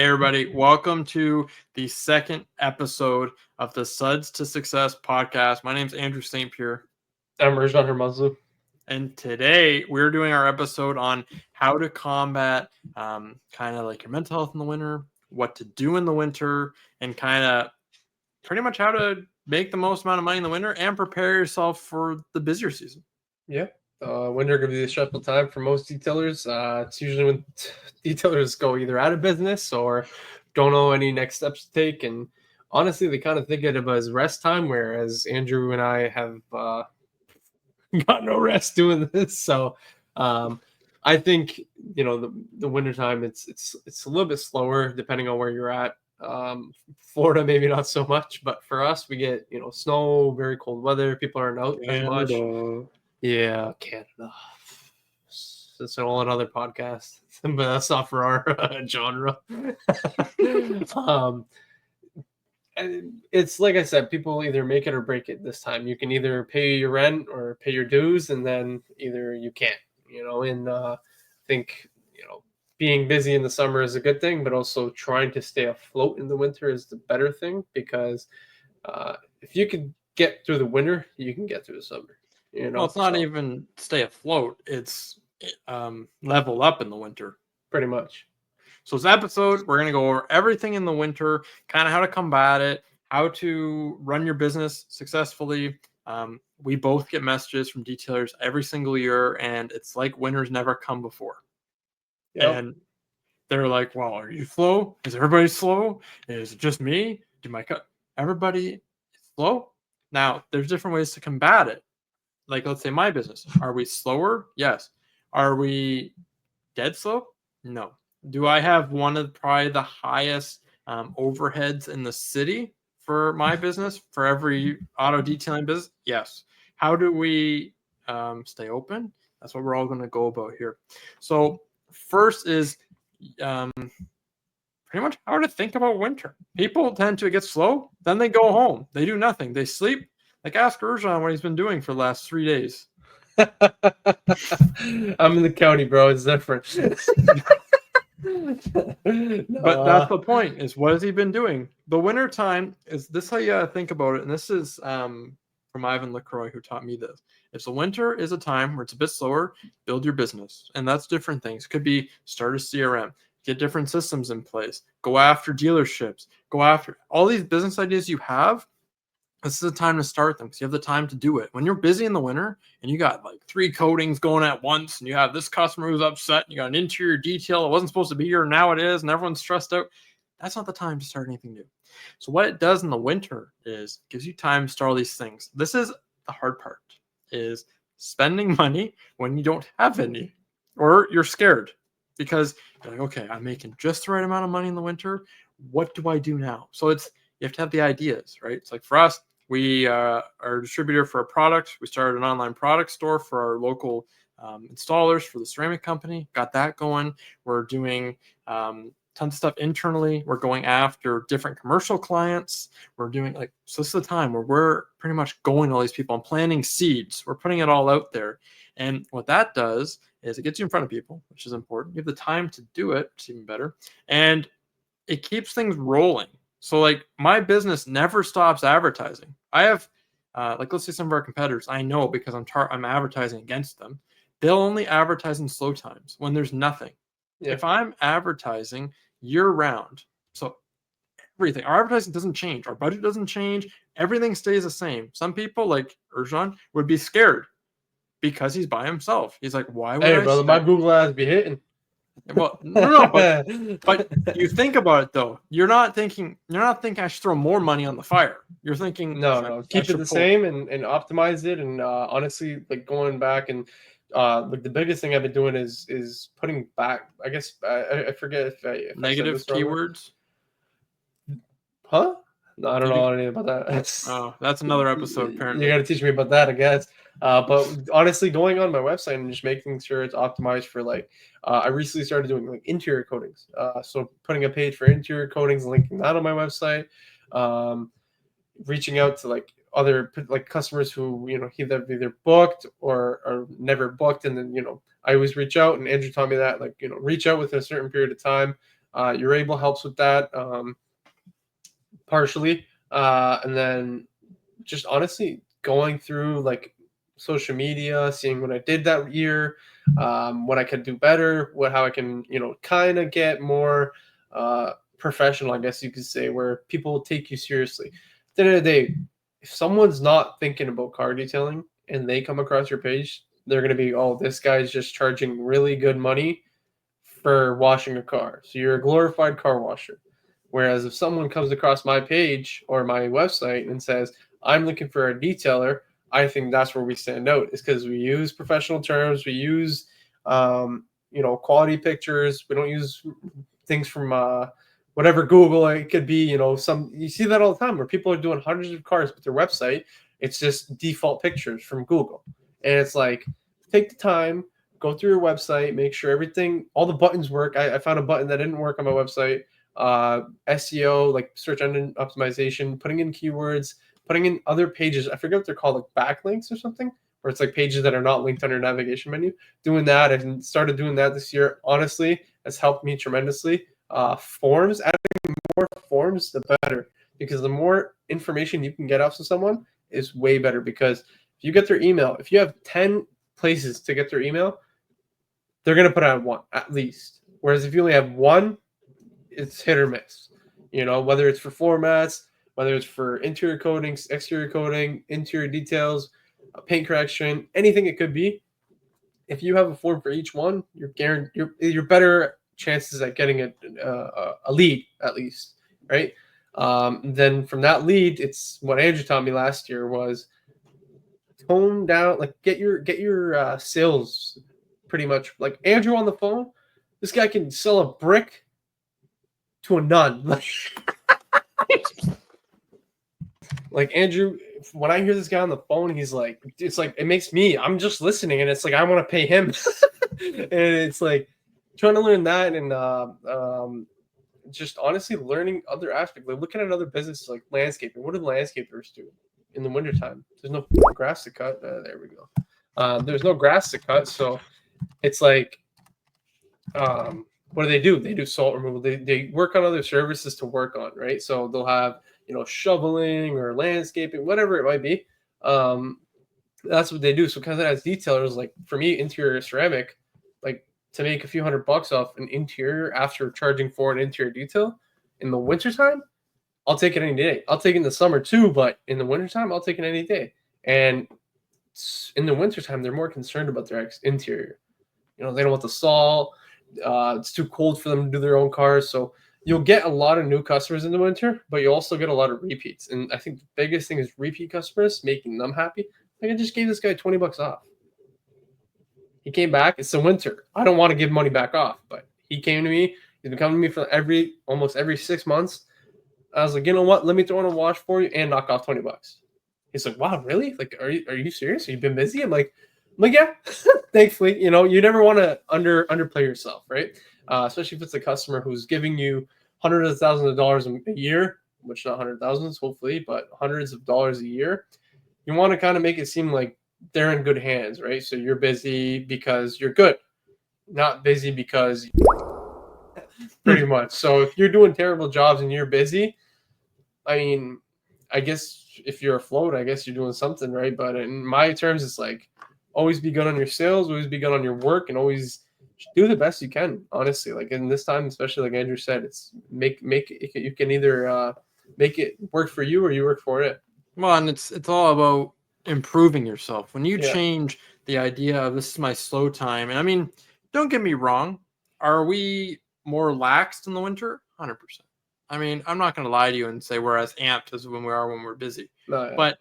Hey everybody, welcome to the second episode of the Suds to Success podcast. My name is Andrew St. Pierre. I'm Rajan Hermazlu. And today we're doing our episode on how to combat kind of like your mental health in the winter, what to do in the winter, and kind of pretty much how to make the most amount of money in the winter and prepare yourself for the busier season. Yeah. Winter could be a stressful time for most detailers. It's usually when detailers go either out of business or don't know any next steps to take. And honestly, they kind of think of it as rest time, whereas Andrew and I have got no rest doing this. So I think, the winter time, it's a little bit slower depending on where you're at. Florida, maybe not so much, but for us, we get, snow, very cold weather. People aren't out as much. Yeah, Canada. It's a whole another podcast, but that's not for our genre. It's like I said, people either make it or break it this time. You can either pay your rent or pay your dues, and then either you can't. And I think being busy in the summer is a good thing, but also trying to stay afloat in the winter is the better thing, because if you can get through the winter, you can get through the summer. Well, it's not even stay afloat; it's level up in the winter. Pretty much. So this episode, we're going to go over everything in the winter, kind of how to combat it, how to run your business successfully. We both get messages from detailers every single year, and it's like winter's never come before. Yep. And they're like, well, are you slow? Is everybody slow? Is it just me? Everybody is slow? Now, there's different ways to combat it. Like, let's say my business. Are we slower? Yes. Are we dead slow? No. Do I have one of probably the highest overheads in the city for my business, for every auto detailing business? Yes. How do we stay open? That's what we're all going to go about here. So first is pretty much how to think about winter. People tend to get slow, then they go home. They do nothing. They sleep. Like, ask Rajan what he's been doing for the last 3 days. I'm in the county, bro. It's different. But that's the point, is what has he been doing? The winter time is this how you think about it, and this is from Ivan LaCroix, who taught me this. If the winter is a time where it's a bit slower, build your business. And that's different things. Could be start a CRM, get different systems in place, go after dealerships, go after all these business ideas you have. This is the time to start them, because you have the time to do it. When you're busy in the winter and you got like 3 coatings going at once, and you have this customer who's upset, and you got an interior detail that wasn't supposed to be here, now it is, and everyone's stressed out, that's not the time to start anything new. So what it does in the winter is gives you time to start all these things. This is the hard part, is spending money when you don't have any, or you're scared because you're like, okay, I'm making just the right amount of money in the winter. What do I do now? So you have to have the ideas, right? It's like for us, we are a distributor for a product. We started an online product store for our local installers for the ceramic company. Got that going. We're doing tons of stuff internally. We're going after different commercial clients. We're doing so this is the time where we're pretty much going to all these people and planting seeds. We're putting it all out there. And what that does is it gets you in front of people, which is important. You have the time to do it, which is even better. And it keeps things rolling. So like my business never stops advertising. I have let's say some of our competitors, I know because I'm advertising against them. They'll only advertise in slow times when there's nothing. Yeah. If I'm advertising year round, so everything, our advertising doesn't change. Our budget doesn't change. Everything stays the same. Some people like Rajan would be scared because he's by himself. He's like, why would Hey, brother, my Google ads be hitting. Well, no, but you think about it though. You're not thinking I should throw more money on the fire. You're thinking no, keep it the same and optimize it. And honestly, like going back and like the biggest thing I've been doing is putting back. I guess I forget if negative keywords. Huh? No, I don't know anything about that. That's another episode. Apparently, you got to teach me about that, I guess. But honestly, going on my website and just making sure it's optimized for I recently started doing like interior coatings. So putting a page for interior coatings, linking that on my website, reaching out to like other like customers who either booked or are never booked, and then I always reach out. And Andrew taught me that reach out within a certain period of time. Your able helps with that partially, and then just honestly going through like social media, seeing what I did that year, what I could do better, how I can kind of get more professional, I guess you could say, where people will take you seriously. At the end of the day, if someone's not thinking about car detailing and they come across your page, they're going to be, oh, this guy's just charging really good money for washing a car. So you're a glorified car washer. Whereas if someone comes across my page or my website and says, I'm looking for a detailer, I think that's where we stand out, is because we use professional terms, we use quality pictures, we don't use things from whatever Google it could be. You see that all the time where people are doing hundreds of cars with their website. It's just default pictures from Google, and it's like, take the time, go through your website, make sure all the buttons work. I found a button that didn't work on my website. SEO, like search engine optimization, putting in keywords, putting in other pages. I forget what they're called, like backlinks or something, where it's like pages that are not linked on your navigation menu. Doing that, and started doing that this year. Honestly, has helped me tremendously. Forms, adding more forms, the better, because the more information you can get off of someone is way better. Because if you get their email, if you have 10 places to get their email, they're going to put out one at least. Whereas if you only have one, it's hit or miss. Whether it's for floor mats, whether it's for interior coatings, exterior coating, interior details, paint correction, anything it could be. If you have a form for each one, you're better chances at getting a lead at least, right? Then from that lead, it's what Andrew taught me last year was tone down, like get your sales pretty much. Like Andrew on the phone, this guy can sell a brick to a nun. Like Andrew, when I hear this guy on the phone, he's like, it's like, I'm just listening, and it's like I want to pay him. And it's like trying to learn that, and just honestly learning other aspects, like looking at other businesses like landscaping. What do the landscapers do in the wintertime? There's no grass to cut. There we go. There's no grass to cut, so it's like, what do? They do salt removal. They work on other services to work on, right? So they'll have shoveling or landscaping, whatever it might be. That's what they do. So kind of as detailers, like for me, interior ceramic, like to make a few $100 off an interior after charging for an interior detail in the wintertime, I'll take it any day. I'll take it in the summer too, but in the wintertime, I'll take it any day. And in the wintertime, they're more concerned about their interior. They don't want the salt. It's too cold for them to do their own cars. So you'll get a lot of new customers in the winter, but you also get a lot of repeats. And I think the biggest thing is repeat customers, making them happy. Like I just gave this guy $20 off. He came back. It's the winter. I don't want to give money back off, but he came to me. He's been coming to me for almost every 6 months. I was like, you know what? Let me throw in a wash for you and knock off $20. He's like, wow, really? Like, are you serious? Have you been busy? I'm like, yeah. Thankfully, you never want to underplay yourself, right? Especially if it's a customer who's giving you hundreds of thousands of dollars a year, which not hundred thousands, hopefully, but hundreds of dollars a year. You want to kind of make it seem like they're in good hands, right? So you're busy because you're good, not busy because pretty much. So if you're doing terrible jobs and you're busy, I mean, I guess if you're afloat, I guess you're doing something right. But in my terms, it's like always be good on your sales, always be good on your work, and always do the best you can. Honestly, like in this time, especially like Andrew said, it's make it. You can either make it work for you or you work for it. Well, and it's all about improving yourself. When you change the idea of this is my slow time, and I mean, don't get me wrong, are we more relaxed in the winter? 100%. I mean, I'm not going to lie to you and say we're as amped as when we're busy. No, yeah. But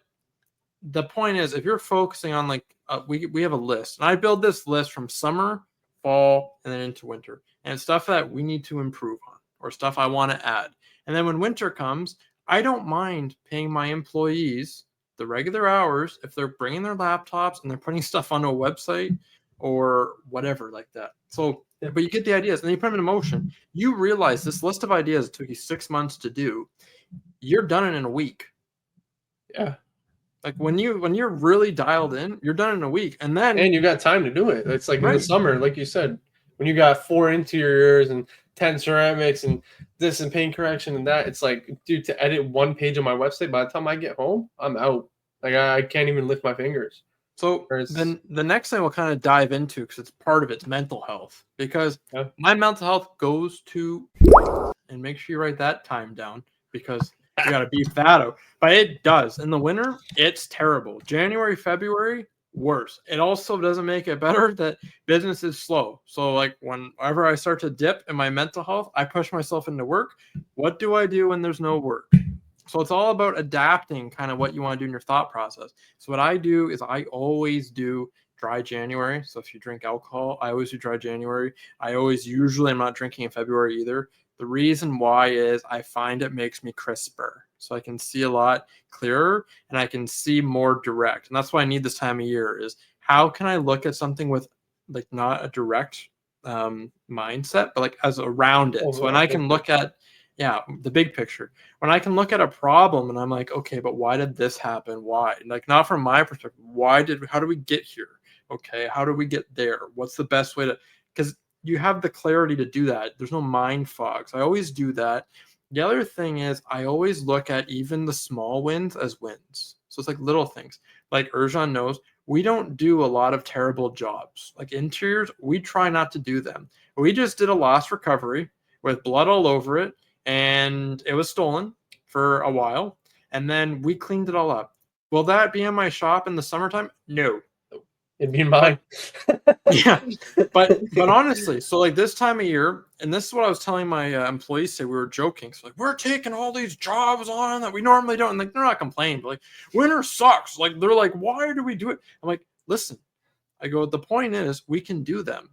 the point is, if you're focusing on like we have a list, and I build this list from summer, fall, and then into winter, and it's stuff that we need to improve on or stuff I want to add. And then when winter comes, I don't mind paying my employees the regular hours if they're bringing their laptops and they're putting stuff onto a website or whatever like that. So, but you get the ideas and then you put them in motion. You realize this list of ideas took you 6 months to do. You're done it in a week. Yeah. Like when you're really dialed in, you're done in a week. And you got time to do it. It's like in the summer, like you said, when you got 4 interiors and 10 ceramics and this and paint correction and that. It's like, dude, to edit one page on my website, by the time I get home, I'm out. Like I can't even lift my fingers. So then the next thing we'll kind of dive into, because it's part of it's mental health, because my mental health goes to, and make sure you write that time down, because you got to beef that out. But it does. In the winter, it's terrible. January, February, worse. It also doesn't make it better that business is slow. So like whenever I start to dip in my mental health, I push myself into work. What do I do when there's no work? So it's all about adapting kind of what you want to do in your thought process. So what I do is I always do dry January. So if you drink alcohol, I always do dry January. Usually I'm not drinking in February either. The reason why is I find it makes me crisper. So I can see a lot clearer and I can see more direct. And that's why I need this time of year is how can I look at something with like not a direct mindset, but like as around it. So when I can look at the big picture. When I can look at a problem and I'm like, okay, but why did this happen? Why? Like not from my perspective. How do we get here? Okay, how do we get there? What's the best way to? Because you have the clarity to do that. There's no mind fog. So I always do that. The other thing is I always look at even the small wins as wins. So it's like little things. Like Erjan knows, we don't do a lot of terrible jobs. Like interiors, we try not to do them. We just did a loss recovery with blood all over it, and it was stolen for a while, and then we cleaned it all up. Will that be in my shop in the summertime? No. It'd be mine. Yeah, but honestly, so like this time of year, and this is what I was telling my employees. Say we were joking. So like we're taking all these jobs on that we normally don't, and like they're not complaining, but like winter sucks. Like they're like, why do we do it? I'm like, listen, I go. The point is we can do them.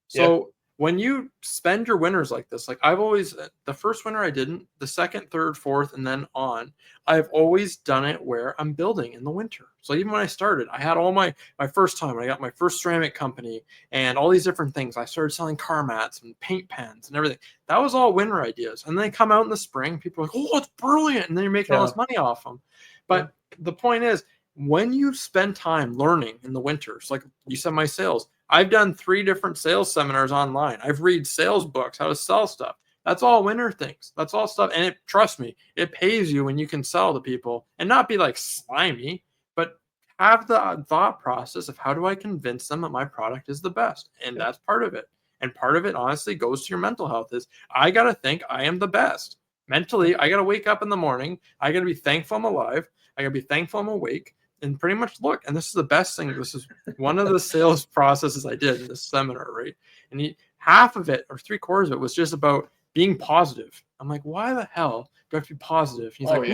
So when you spend your winters like this, like I've always, the first winter I didn't, the second, third, fourth, and then on, I've always done it where I'm building in the winter. So even when I started, I had all my first time, I got my first ceramic company and all these different things. I started selling car mats and paint pens and everything. That was all winter ideas. And they come out in the spring, people are like, oh, it's brilliant. And then you're making all this money off them. But the point is, when you spend time learning in the winters, like you said, my sales, I've done 3 different sales seminars online. I've read sales books, how to sell stuff. That's all winter things. That's all stuff. And trust me, it pays you when you can sell to people and not be like slimy, but have the thought process of how do I convince them that my product is the best? And that's part of it. And part of it, honestly, goes to your mental health is I got to think I am the best. Mentally, I got to wake up in the morning. I got to be thankful I'm alive. I got to be thankful I'm awake. And pretty much look, and this is the best thing. This is one of the sales processes I did in this seminar, right? And half of it, or 3/4 of it, was just about being positive. I'm like, why the hell do I have to be positive? He's like,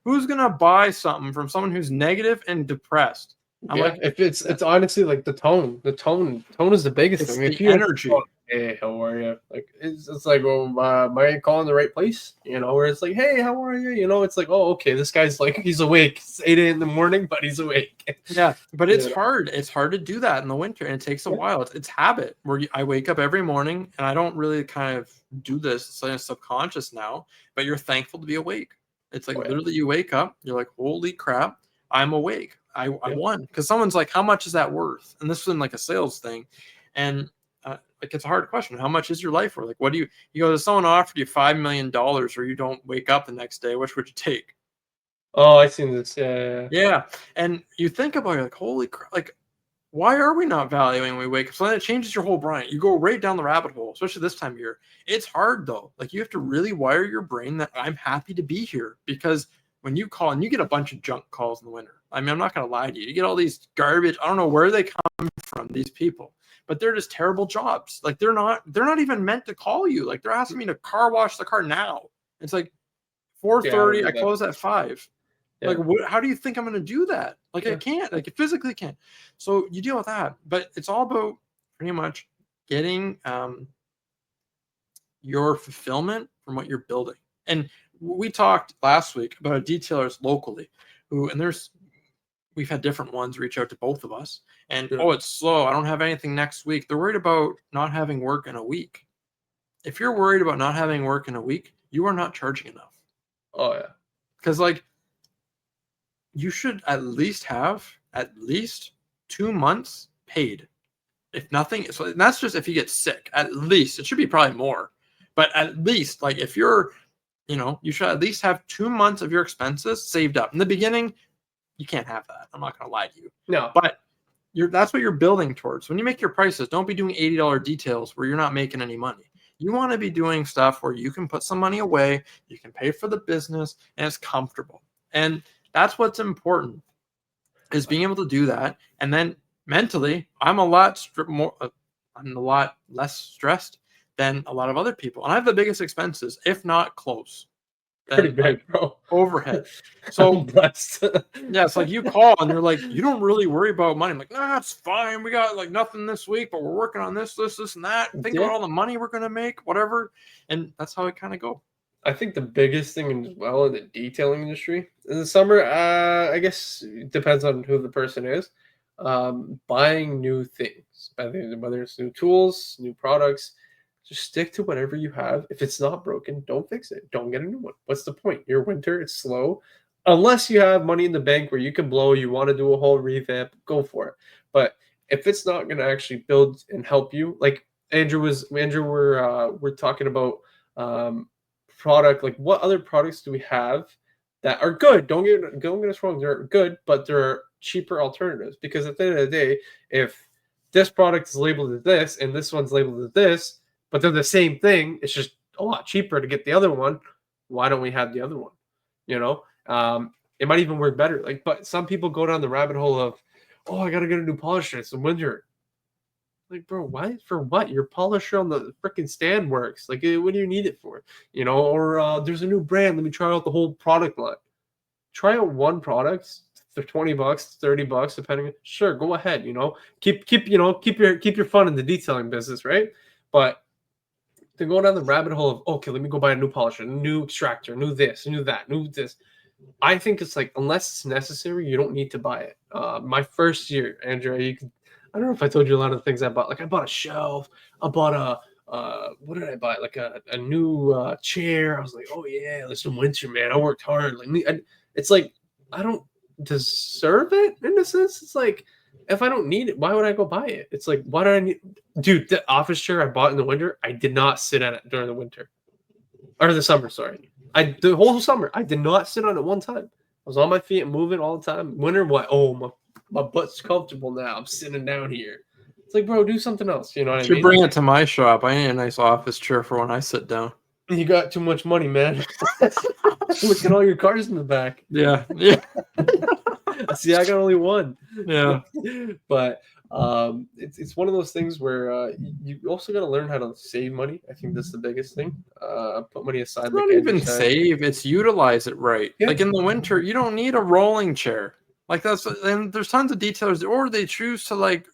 who's gonna buy something from someone who's negative and depressed? I'm like, if it's honestly like the tone is the biggest thing. If you energy. Hey, how are you? Like it's like, well, am I calling the right place? You know, where it's like, hey, how are you? You know, it's like, oh, okay, this guy's like, he's awake. It's 8 a.m. in the morning, but he's awake. Yeah, but it's hard. It's hard to do that in the winter, and it takes a while. It's habit where I wake up every morning, and I don't really kind of do this. It's like subconscious now, but you're thankful to be awake. It's like literally you wake up, you're like, holy crap, I'm awake. I won. Because someone's like, how much is that worth? And this was like a sales thing, and like it's a hard question. How much is your life worth? Like, what do you go? If someone offered you $5 million, or you don't wake up the next day, which would you take? Oh, I seen this. Yeah. And you think about it, you're like, holy crap! Like, why are we not valuing when we wake up? So then it changes your whole brain. You go right down the rabbit hole, especially this time of year. It's hard though. Like you have to really wire your brain that I'm happy to be here, because when you call and you get a bunch of junk calls in the winter. I mean, I'm not going to lie to you. You get all these garbage. I don't know where they come from, these people, but they're just terrible jobs. Like they're not even meant to call you. Like they're asking me to car wash the car now. It's like 4:30. I close at 5. Like, how do you think I'm going to do that? Like, I can't. Like, I physically can't. So you deal with that. But it's all about pretty much getting your fulfillment from what you're building. And we talked last week about detailers locally we've had different ones reach out to both of us. And, it's slow. I don't have anything next week. They're worried about not having work in a week. If you're worried about not having work in a week, you are not charging enough. Oh, yeah. Because, like, you should at least have 2 months paid. if nothing, so and that's just if you get sick. At least it should be probably more, but at least like if you're, you should at least have 2 months of your expenses saved up. In the beginning, you can't have that. I'm not gonna lie to you. No, But that's what you're building towards. When you make your prices, don't be doing $80 details where you're not making any money. You want to be doing stuff where you can put some money away, you can pay for the business, and it's comfortable. And that's what's important, is being able to do that. And then mentally, I'm a lot less stressed than a lot of other people. And I have the biggest expenses, if not close. pretty big, bro. Overhead. So I'm blessed. yeah, it's like you call and you're like, you don't really worry about money. I'm like, nah, it's fine. We got like nothing this week, but we're working on this, and that. Think about all the money we're gonna make, whatever. And that's how it kind of go. I think the biggest thing as well in the detailing industry in the summer, I guess it depends on who the person is. Buying new things, whether it's new tools, new products, just stick to whatever you have. If it's not broken, don't fix it. Don't get a new one. What's the point? Your winter, it's slow. Unless you have money in the bank where you can blow, you want to do a whole revamp, go for it. But if it's not going to actually build and help you, like we're talking about product, like what other products do we have that are good? Don't get us wrong, they're good, but they're cheaper alternatives. Because at the end of the day, if this product is labeled as this and this one's labeled as this, but they're the same thing, it's just a lot cheaper to get the other one. Why don't we have the other one? It might even work better. Like, but some people go down the rabbit hole of, oh, I gotta get a new polisher. It's the winter. Like, bro, why? For what? Your polisher on the freaking stand works. Like, what do you need it for? Or there's a new brand. Let me try out the whole product line. Try out one product for $20, $30, depending. Sure, go ahead. Keep your fun in the detailing business, right? But to go down the rabbit hole of, okay, let me go buy a new polisher, new extractor, new this, new that, new this. I think it's like, unless it's necessary, you don't need to buy it. My first year, Andrea, I don't know if I told you a lot of the things I bought. Like, I bought a shelf. I bought what did I buy? Like a new chair. I was like, oh yeah, there's some winter, man. I worked hard. Like, it's like, I don't deserve it in a sense. It's like, if I don't need it, why would I go buy it? It's like, why do I need? Dude, the office chair I bought in the winter, I did not sit at it during the winter. Or the summer, sorry. The whole summer, I did not sit on it one time. I was on my feet and moving all the time. Winter, what? Oh, my butt's comfortable now. I'm sitting down here. It's like, bro, do something else. You know what I mean? Bring it to my shop. I need a nice office chair for when I sit down. You got too much money, man. Look at all your cars in the back. Yeah. See, I got only one. Yeah. But it's one of those things where you also got to learn how to save money. I think that's the biggest thing. Put money aside. It's not even save, it's utilize it right. Yeah. Like in the winter, you don't need a rolling chair. Like and there's tons of detailers, or they choose to like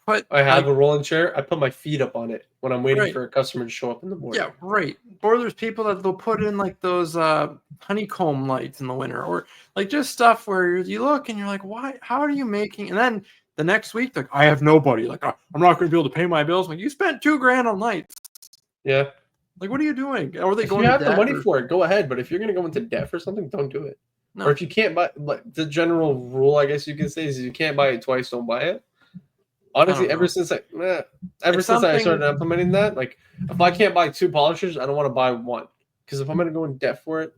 put. I have a rolling chair. I put my feet up on it when I'm waiting for a customer to show up in the morning. Yeah, right. Or there's people that they'll put in like those honeycomb lights in the winter, or like just stuff where you look and you're like, why? How are you making? And then the next week, like, I have nobody. Like, I'm not going to be able to pay my bills. Like, you spent $2,000 on lights. Yeah. Like, what are you doing? Or if you have the money for it, go ahead. But if you're going to go into debt for something, don't do it. No. Or if you can't buy, like, the general rule, I guess you can say, is if you can't buy it twice, don't buy it. Honestly, ever since I started implementing that, like, if I can't buy 2 polishers, I don't want to buy one. Because if I'm going to go in debt for it,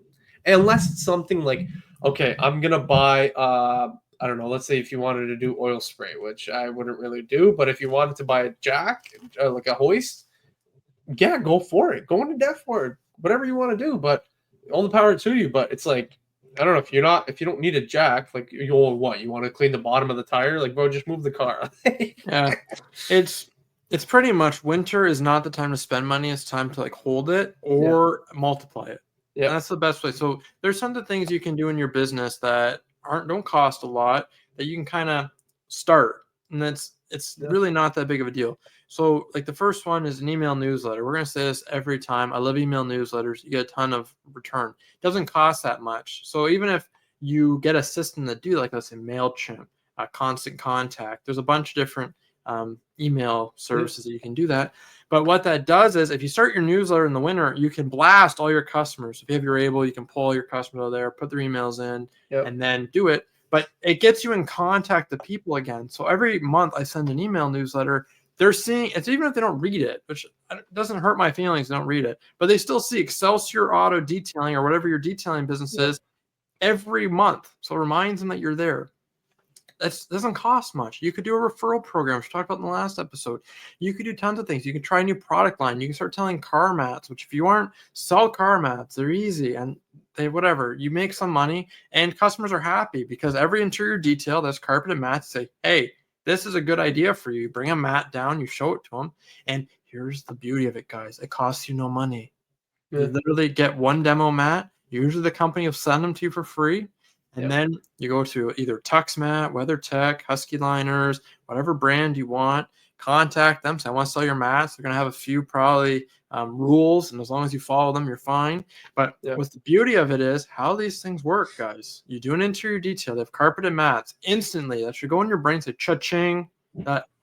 unless it's something like, okay, I'm going to buy, I don't know, let's say if you wanted to do oil spray, which I wouldn't really do, but if you wanted to buy a jack, like a hoist, yeah, go for it. Go into debt for it. Whatever you want to do, but all the power to you. But it's like, I don't know, if you don't need a jack, like, you want to clean the bottom of the tire? Like, bro, just move the car. Yeah. It's pretty much, winter is not the time to spend money. It's time to like hold it or multiply it. Yeah. That's the best way. So there's tons of things you can do in your business that don't cost a lot, that you can kind of start. And it's really not that big of a deal. So like the first one is an email newsletter. We're going to say this every time. I love email newsletters. You get a ton of return. It doesn't cost that much. So even if you get a system that do, like, let's say MailChimp, Constant Contact, there's a bunch of different email services that you can do that. But what that does is, if you start your newsletter in the winter, you can blast all your customers. If you have your able, you can pull all your customers out there, put their emails in, and then do it. But it gets you in contact with people again. So every month I send an email newsletter they're seeing it's even if they don't read it, which doesn't hurt my feelings. They don't read it, but they still see Excelsior Auto Detailing or whatever your detailing business is every month. So it reminds them that you're there. That doesn't cost much. You could do a referral program, which we talked about in the last episode. You could do tons of things. You can try a new product line. You can start selling car mats, which if you aren't, sell car mats. They're easy and they whatever. You make some money and customers are happy because every interior detail that's carpeted mats say, hey, this is a good idea for you. Bring a mat down, you show it to them. And here's the beauty of it, guys. It costs you no money. You literally get one demo mat. Usually the company will send them to you for free. And then you go to either TuxMat, WeatherTech, Husky Liners, whatever brand you want. Contact them. Say, I want to sell your mats. They're going to have a few probably rules. And as long as you follow them, you're fine. But what's the beauty of it is how these things work, guys. You do an interior detail. They have carpeted mats. Instantly, that should go in your brain and say, cha-ching.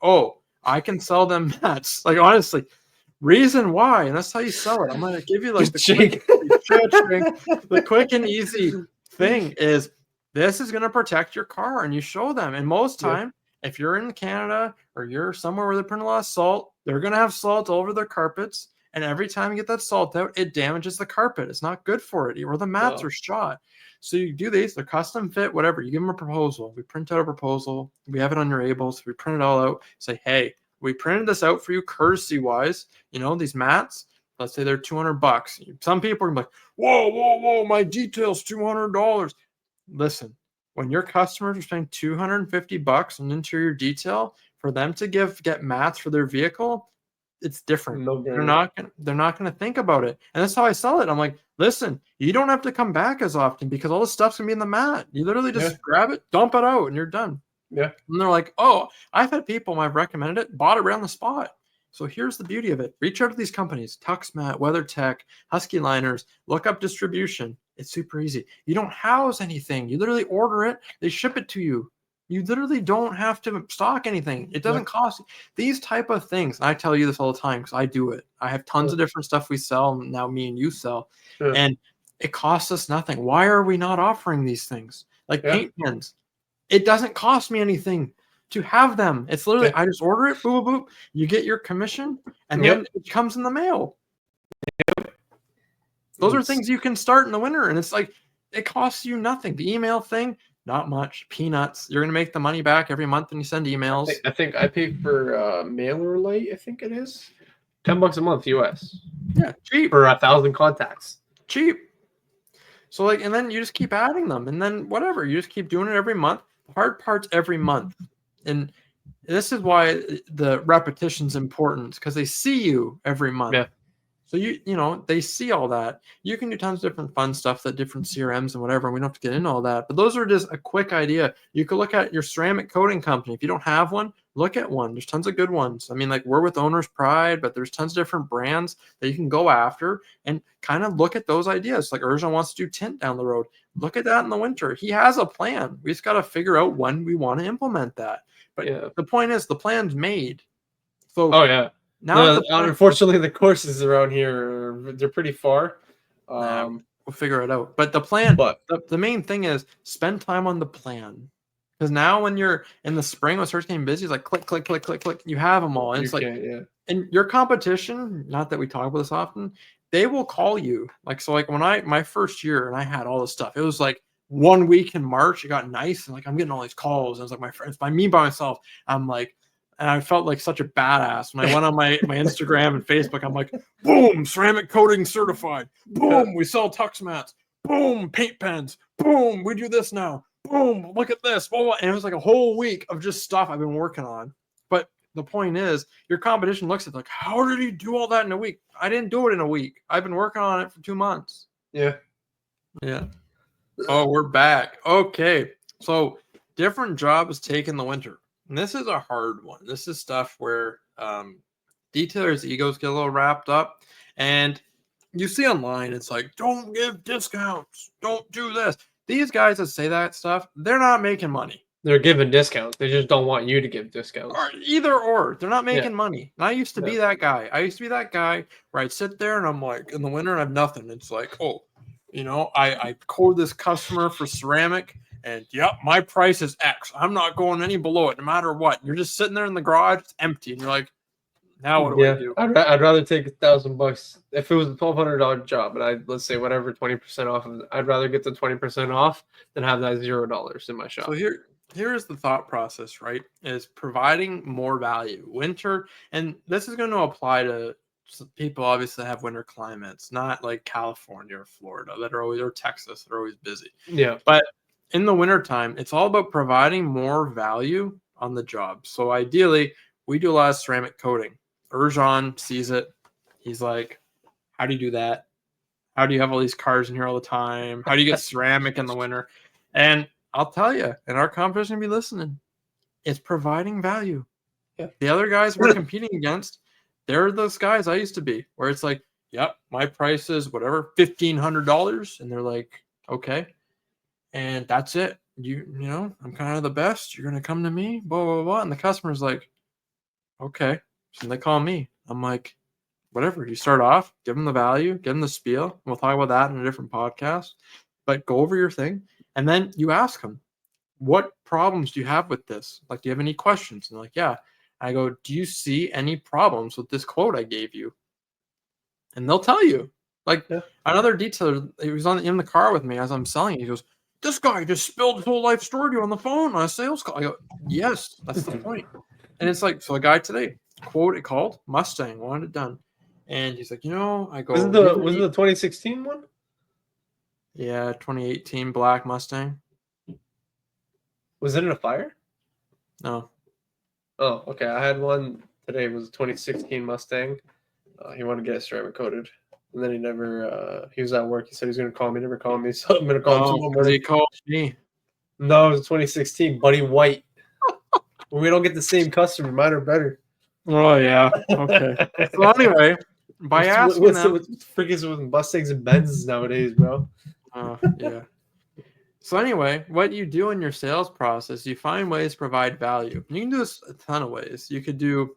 Oh, I can sell them mats. Like, honestly, reason why. And that's how you sell it. I'm going to give you like the quick and easy thing is this is going to protect your car and you show them. And most time, if you're in Canada or you're somewhere where they're putting a lot of salt, they're going to have salt all over their carpets. And every time you get that salt out, it damages the carpet. It's not good for it or the mats are shot. So you do these, they're custom fit, whatever. You give them a proposal. We print out a proposal. We have it on your Ables. We print it all out. Say, hey, we printed this out for you courtesy wise. You know, these mats, let's say they're $200. Some people are like, whoa, my detail's $200. Listen, when your customers are spending $250 on interior detail for them to get mats for their vehicle, it's different. They're not gonna think about it. And that's how I sell it. I'm like, listen, you don't have to come back as often because all the stuff's gonna be in the mat. You literally just grab it, dump it out, and you're done. Yeah. And they're like, oh, I've had people I've recommended it, bought it right on the spot. So here's the beauty of it. Reach out to these companies, TuxMat, WeatherTech, Husky Liners, look up distribution. It's super easy. You don't house anything. You literally order it. They ship it to you. You literally don't have to stock anything. It doesn't cost you. These type of things. And I tell you this all the time because I do it. I have tons of different stuff we sell. Now me and you sell. And it costs us nothing. Why are we not offering these things? Like paint pens. It doesn't cost me anything to have them. It's literally, I just order it, boop, boop, boop. You get your commission, and then it comes in the mail. Those are things you can start in the winter, and it's like, it costs you nothing. The email thing, not much. Peanuts. You're going to make the money back every month when you send emails. I think I pay for MailerLite, I think it is. $10 a month, US. Yeah, cheap. For 1,000 contacts. Cheap. So, like, and then you just keep adding them, and then whatever. You just keep doing it every month. The hard part's every month. And this is why the repetition's important because they see you every month. Yeah. So you know, they see all that. You can do tons of different fun stuff, that different CRMs and whatever. And we don't have to get into all that. But those are just a quick idea. You could look at your ceramic coating company. If you don't have one, look at one. There's tons of good ones. I mean, like we're with Owner's Pride, but there's tons of different brands that you can go after and kind of look at those ideas. Like Urjan wants to do tint down the road. Look at that in the winter. He has a plan. We just got to figure out when we want to implement that. But the point is, the plan's made. So now, unfortunately, the courses around here they're pretty far. We'll figure it out. But the plan, the main thing is spend time on the plan. Because now, when you're in the spring, when it starts getting busy, it's like click, click, click, click, click. You have them all, and it's like, and your competition. Not that we talk about this often, they will call you. Like so, like when my first year and I had all this stuff, it was like 1 week in March, it got nice, and like I'm getting all these calls. And I was like, my friends, by myself, I'm like, and I felt like such a badass when I went on my Instagram and Facebook. I'm like, boom, ceramic coating certified. Boom, we sell Tux mats. Boom, paint pens. Boom, we do this now. Boom, look at this. And it was like a whole week of just stuff I've been working on. But the point is, your competition looks at like, how did he do all that in a week? I didn't do it in a week. I've been working on it for 2 months. Yeah. Oh, we're back. Okay. So different jobs take in the winter. And this is a hard one. This is stuff where detailers' egos get a little wrapped up. And you see online, it's like, don't give discounts. Don't do this. These guys that say that stuff, they're not making money. They're giving discounts. They just don't want you to give discounts. Or either or. They're not making money. And I used to be that guy. I used to be that guy where I'd sit there and I'm like, in the winter, and I have nothing. It's like, oh, you know, I code this customer for ceramic, and my price is X. I'm not going any below it, no matter what. You're just sitting there in the garage, it's empty, and you're like, Now what do I do? I'd rather take $1,000 if it was a $1,200 job, and let's say whatever 20% off of it. I'd rather get the 20% off than have that $0 in my shop. So here's the thought process, right? Is providing more value. Winter, and this is going to apply to people obviously have winter climates, not like California or Florida that are always, or Texas that are always busy. Yeah. But in the wintertime, it's all about providing more value on the job. So ideally, we do a lot of ceramic coating. Urjan sees it. He's like, how do you do that? How do you have all these cars in here all the time? How do you get ceramic in the winter? And I'll tell you, and our competition will be listening, it's providing value. Yeah. The other guys we're competing against, they're those guys I used to be, where it's like, yep, my price is whatever, $1,500. And they're like, okay. And that's it. You know, I'm kind of the best. You're going to come to me, blah, blah, blah. And the customer's like, okay. So they call me. I'm like, whatever. You start off, give them the value, give them the spiel. We'll talk about that in a different podcast. But go over your thing. And then you ask them, what problems do you have with this? Like, do you have any questions? And they're like, yeah. I go, do you see any problems with this quote I gave you? And they'll tell you. Like, another detailer, he was in the car with me as I'm selling it. He goes, this guy just spilled his whole life story to you on the phone on a sales call. I go, yes, that's the point. And it's like, so a guy today, quote it called Mustang, wanted it done. And he's like, I go, was it the 2016 one? Yeah, 2018 black Mustang. Was it in a fire? No. Oh, okay. I had one today. It was a 2016 Mustang. He wanted to get it ceramic coated. And then he never, he was at work. He said he was going to call me, never called me. So I'm going to call him tomorrow morning. He called me. No, it was 2016. Buddy White. When we don't get the same customer, mine are better. Oh, yeah. Okay. So anyway, by asking them. What's freaking with Mustangs and Benzes nowadays, bro? Yeah. So anyway, what you do in your sales process, you find ways to provide value. You can do this a ton of ways. You could do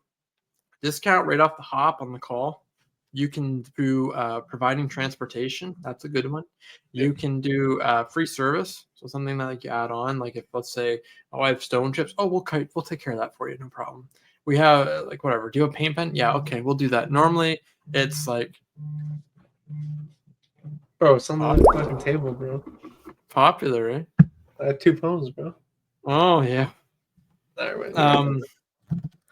discount right off the hop on the call. You can do providing transportation. That's a good one. You can do free service. So something that like you add on, like if let's say, I have stone chips. Oh, we'll take care of that for you. No problem. We have like whatever. Do you have a paint pen? Yeah. Okay. We'll do that. Normally it's like, bro, it's on the fucking table, bro. Popular, right? I have 2 phones, bro. Oh yeah. All right.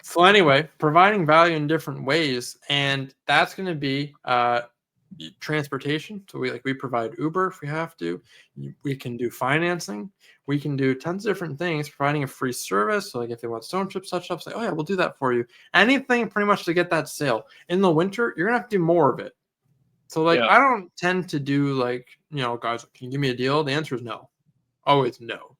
So anyway, providing value in different ways, and that's going to be transportation. So we provide Uber if we have to. We can do financing. We can do tons of different things, providing a free service. So like if they want stone chips, such stuff, say, oh yeah, we'll do that for you. Anything pretty much to get that sale. In the winter, you're gonna have to do more of it. So like I don't tend to do like, guys, can you give me a deal? The answer is no. Always no.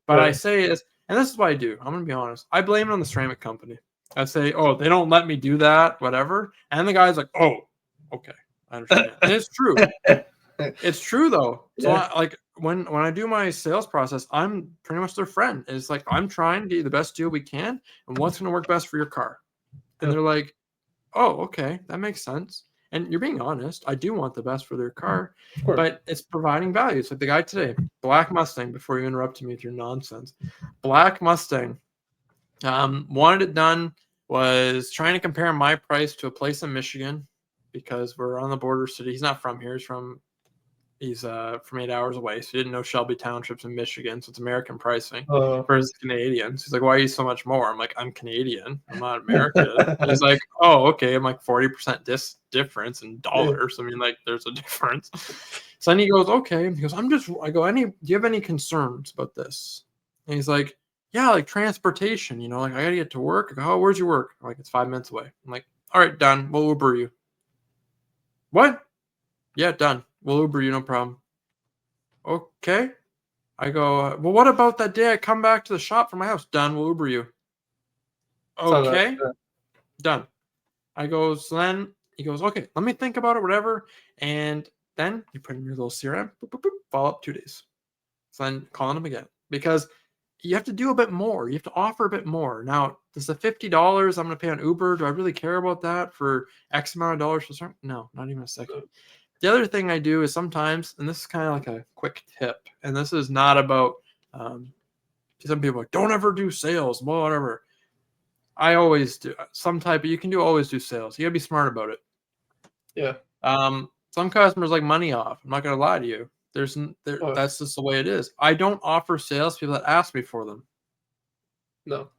But I say is, and this is what I do. I'm gonna be honest. I blame it on the ceramic company. I say, oh, they don't let me do that, whatever. And the guy's like, oh, okay, I understand. And it's true. It's true though. So like when I do my sales process, I'm pretty much their friend. It's like I'm trying to get you the best deal we can, and what's gonna work best for your car. And they're like, oh, okay, that makes sense. And you're being honest. I do want the best for their car, but it's providing value. It's like the guy today, Black Mustang, before you interrupted me with your nonsense. Black Mustang, wanted it done, was trying to compare my price to a place in Michigan because we're on the border city. He's not from here. He's from 8 hours away. So he didn't know Shelby Township's in Michigan. So it's American pricing versus Canadians. He's like, why are you so much more? I'm like, I'm Canadian. I'm not American. He's like, oh, okay. I'm like 40% difference in dollars. I mean, like there's a difference. So then he goes, okay. He goes, I go, do you have any concerns about this? And he's like, yeah, like transportation, like I got to get to work. I go, oh, where's your work? I'm like, it's 5 minutes away. I'm like, all right, done. We'll Uber you. What? Yeah, done. We'll Uber you, no problem. Okay. I go, well, what about that day I come back to the shop from my house? Done. We'll Uber you. Okay. Done. I go, so then he goes, okay, let me think about it, whatever. And then you put in your little CRM, boop, boop, boop, follow up 2 days. So then calling him again because you have to do a bit more. You have to offer a bit more. Now, does the $50 I'm going to pay on Uber, do I really care about that for X amount of dollars? No, not even a second. The other thing I do is sometimes, and this is kind of like a quick tip, and this is not about, some people are like, don't ever do sales, whatever. I always do some type of, you can always do sales. You gotta be smart about it. Yeah. Some customers like money off. I'm not gonna lie to you. Oh, That's just the way it is. I don't offer sales to people that ask me for them. no.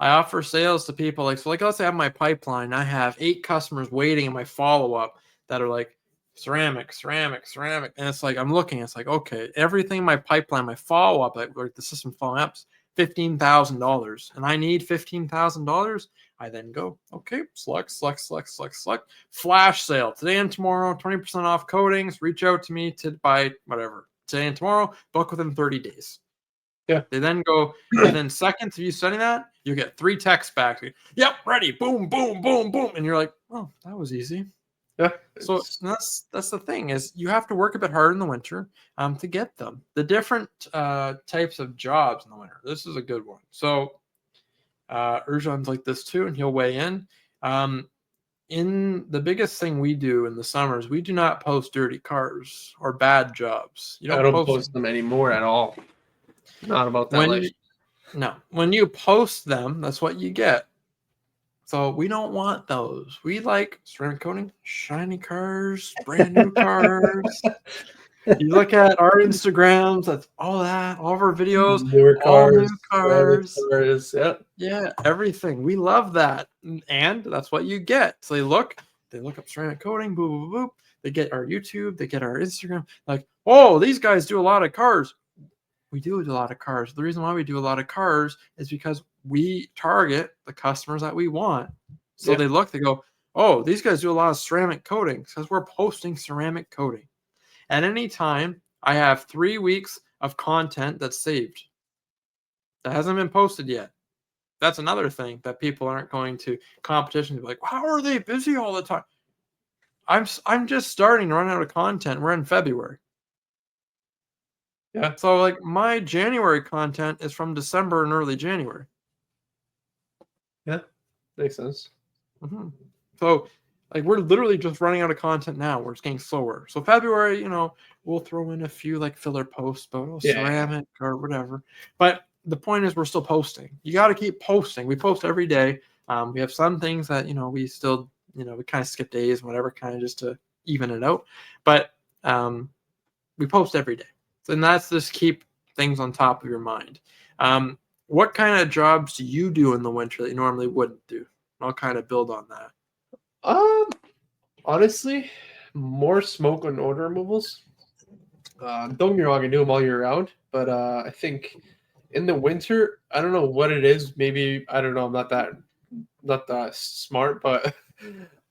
I offer sales to people like, so like, let's say I have my pipeline. I have 8 customers waiting in my follow up that are like ceramic, ceramic, ceramic. And it's like, I'm looking, it's like, okay, everything in my pipeline, my follow up, like the system following up, $15,000, and I need $15,000. I then go, okay, select, flash sale today and tomorrow, 20% off coatings. Reach out to me to buy whatever today and tomorrow, book within 30 days. Yeah. They then go within seconds of you sending that, you get 3 texts back. Yep, ready. Boom, boom, boom, boom. And you're like, oh, that was easy. Yeah. So that's the thing, is you have to work a bit harder in the winter to get them. The different types of jobs in the winter. This is a good one. So Urjan's like this too, and he'll weigh in. In the biggest thing we do in the summers, we do not post dirty cars or bad jobs. You I don't don't post post them anymore at all. Not about that when life. no, when you post them, that's what you get. So we don't want those. We like ceramic coating, shiny cars, brand new cars. You look at our Instagrams, that's all that, all of our videos, Newer all new cars, ceramic cars. cars. Yeah. Yeah, everything. We love that. And that's what you get. So they look up ceramic coating, boop, boop, boop. They get our YouTube, they get our Instagram. Like, oh, these guys do a lot of cars. We do a lot of cars. The reason why we do a lot of cars is because we target the customers that we want. So Yeah. they look, they go, oh, these guys do a lot of ceramic coating because we're posting ceramic coating. At any time, I have 3 weeks of content that's saved that hasn't been posted yet. That's another thing that people aren't going to competitions be like, how are they busy all the time? I'm just starting to run out of content. We're in February. Yeah. So like my January content is from December and early January. Yeah. Makes sense. Mm-hmm. So like we're literally just running out of content now. We're just getting slower. So February, we'll throw in a few like filler posts about ceramic or whatever. But the point is we're still posting. You got to keep posting. We post every day. We have some things that, we still, we kind of skip days and whatever, kind of just to even it out. But we post every day. And that's just keep things on top of your mind. What kind of jobs do you do in the winter that you normally wouldn't do? I'll kind of build on that. Honestly, more smoke and odor removals. Don't get me wrong, I do them all year round, but I think in the winter, I don't know what it is. Maybe I don't know. I'm not that smart, but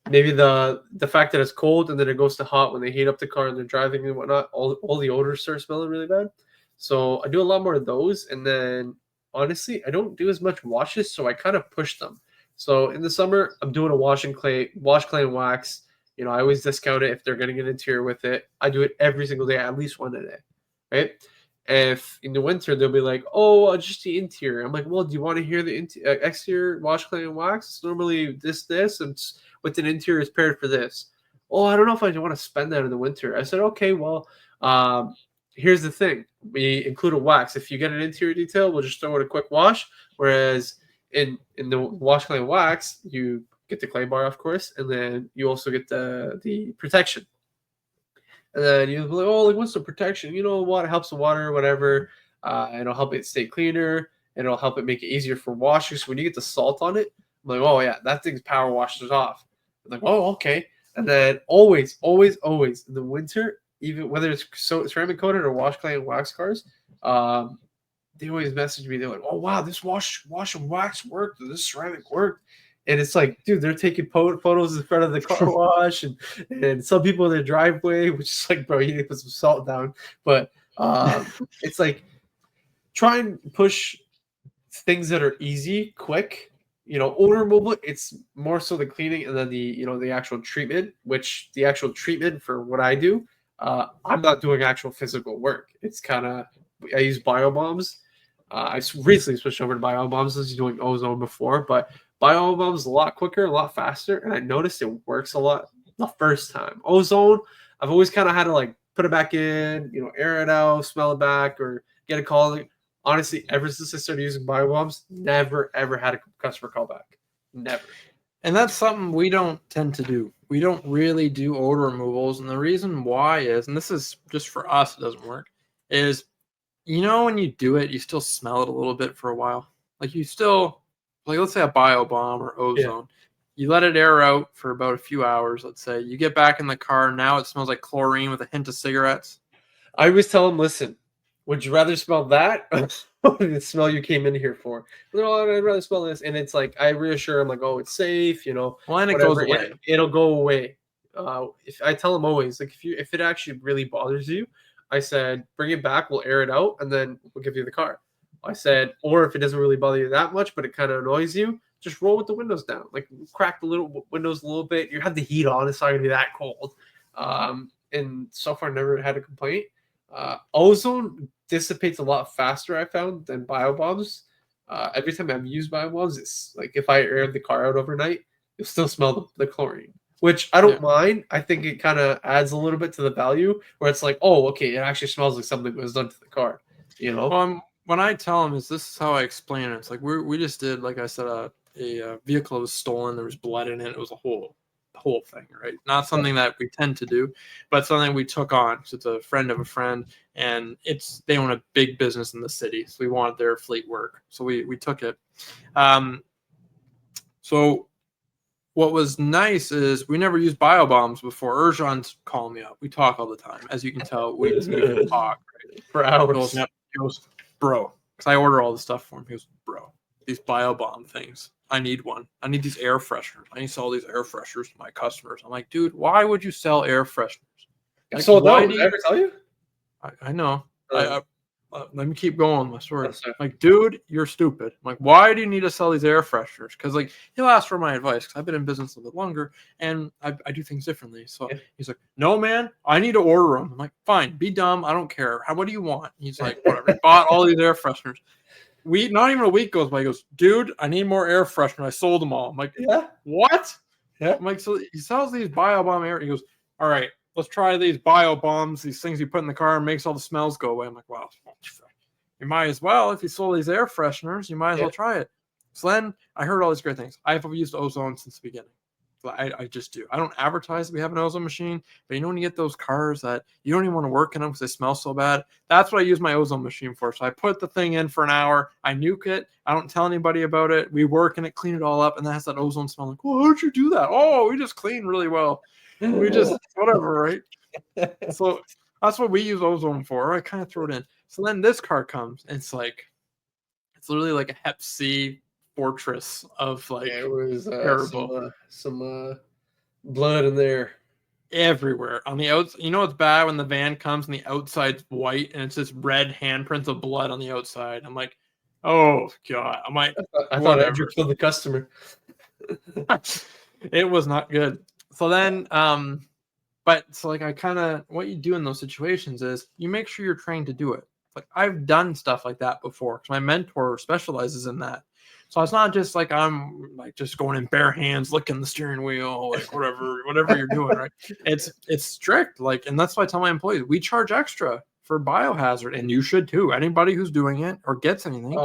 maybe the fact that it's cold and then it goes to hot when they heat up the car and they're driving and whatnot. All the odors start smelling really bad. So I do a lot more of those, and then honestly, I don't do as much washes, so I kind of push them. So in the summer, I'm doing a wash, clay, and wax. I always discount it if they're getting an interior with it. I do it every single day, at least one a day, right? If in the winter they'll be like, "Oh, just the interior," I'm like, "Well, do you want to hear the exterior wash, clay, and wax? It's normally this, and with an interior is paired for this." Oh, I don't know if I want to spend that in the winter. I said, "Okay, well, here's the thing: we include a wax. If you get an interior detail, we'll just throw in a quick wash. Whereas in the wash, clay, and wax, you get the clay bar, of course, and then you also get the protection." And then you'll be like, "Oh, like what's the protection? What helps the water, whatever. It'll help it stay cleaner, and it'll help it make it easier for washing. So when you get the salt on it, I'm like, oh yeah, that thing's power washes off." I'm like, oh, okay. And then always, always, always in the winter, even whether it's ceramic coated or wash, clay, and wax cars, they always message me. They're like, "Oh wow, this wash and wax worked. This ceramic worked." And it's like, dude, they're taking photos in front of the car wash, and some people in their driveway, which is like, bro, you need to put some salt down. But it's like, try and push things that are easy, quick. Odor removal, it's more so the cleaning and then the actual treatment. Which the actual treatment for what I do, I'm not doing actual physical work. It's kind of, I use biobombs. I recently switched over to biobombs. I was doing ozone before, but biobombs is a lot quicker, a lot faster, and I noticed it works a lot the first time. Ozone, I've always kind of had to like put it back in, air it out, smell it back, or get a call. Honestly, ever since I started using biobombs, never ever had a customer call back. Never. And that's something we don't tend to do. We don't really do odor removals. And the reason why is, and this is just for us, it doesn't work, is when you do it, you still smell it a little bit for a while. Like you still, like let's say a bio bomb or ozone. You let it air out for about a few hours, let's say. You get back in the car. Now it smells like chlorine with a hint of cigarettes. I always tell them, listen, would you rather smell that or the smell you came in here for? No, I'd rather smell this. And it's like, I reassure them, like, oh, it's safe, Well, and it whatever. goes away. It'll go away. If I tell them always, like, if it actually really bothers you, I said, bring it back, we'll air it out, and then we'll give you the car. I said, or if it doesn't really bother you that much, but it kind of annoys you, just roll with the windows down. Like, crack the little windows a little bit. You have the heat on. It's not going to be that cold. And so far, never had a complaint. Ozone dissipates a lot faster, I found, than biobombs. Every time I've used biobombs, it's like if I air the car out overnight, you'll still smell the chlorine, which I don't mind. I think it kind of adds a little bit to the value where it's like, oh, okay, it actually smells like something was done to the car, Well, when I tell them, this is how I explain it. It's like we just did, like I said, a vehicle was stolen. There was blood in it. It was a whole thing, right? Not something that we tend to do, but something we took on. So it's a friend of a friend, and they own a big business in the city, so we wanted their fleet work, so we took it. So what was nice is we never used bio bombs before. Erjan's calling me up. We talk all the time, as you can tell. We can talk for hours. He goes, bro, because I order all the stuff for him. He goes, bro, these bio bomb things. I need one. I need these air fresheners. I need to sell these air fresheners to my customers. I'm like, dude, why would you sell air fresheners? Like, so did I ever tell you? I know. Let me keep going with my story. Like, dude, you're stupid. I'm like, why do you need to sell these air fresheners? Because like he'll ask for my advice because I've been in business a little bit longer and I do things differently. So he's like, no, man, I need to order them. I'm like, fine, be dumb. I don't care. What do you want? He's like, whatever. He bought all these air fresheners. Not even a week goes by. He goes, dude, I need more air freshener. I sold them all. I'm like, what? Yeah. I'm like, so he sells these bio bomb air. He goes, all right, let's try these bio bombs, these things you put in the car and makes all the smells go away. I'm like, wow, you might as well. If you sold these air fresheners, you might as well try it. So then I heard all these great things. I've used ozone since the beginning. I just do. I don't advertise that we have an ozone machine, but when you get those cars that you don't even want to work in them because they smell so bad, that's what I use my ozone machine for. So I put the thing in for an hour, I nuke it, I don't tell anybody about it, we work in it, clean it all up, and that has that ozone smell. Like, well, how did you do that? Oh, we just clean really well. We just, whatever, right? So that's what we use ozone for. I kind of throw it in. So then this car comes, and it's literally like a Hep C fortress of like it was terrible. Some blood in there everywhere on the outside. It's bad when the van comes and the outside's white and it's just red handprints of blood on the outside. I'm like, oh god. I'm like, I thought Andrew killed the customer. It was not good. So then but so like I kind of, what you do in those situations is you make sure you're trained to do it. Like I've done stuff like that before because my mentor specializes in that. So it's not just like I'm like just going in bare hands, licking the steering wheel, like whatever you're doing, right? It's strict, like, and that's why I tell my employees we charge extra for biohazard, and you should too. Anybody who's doing it or gets anything,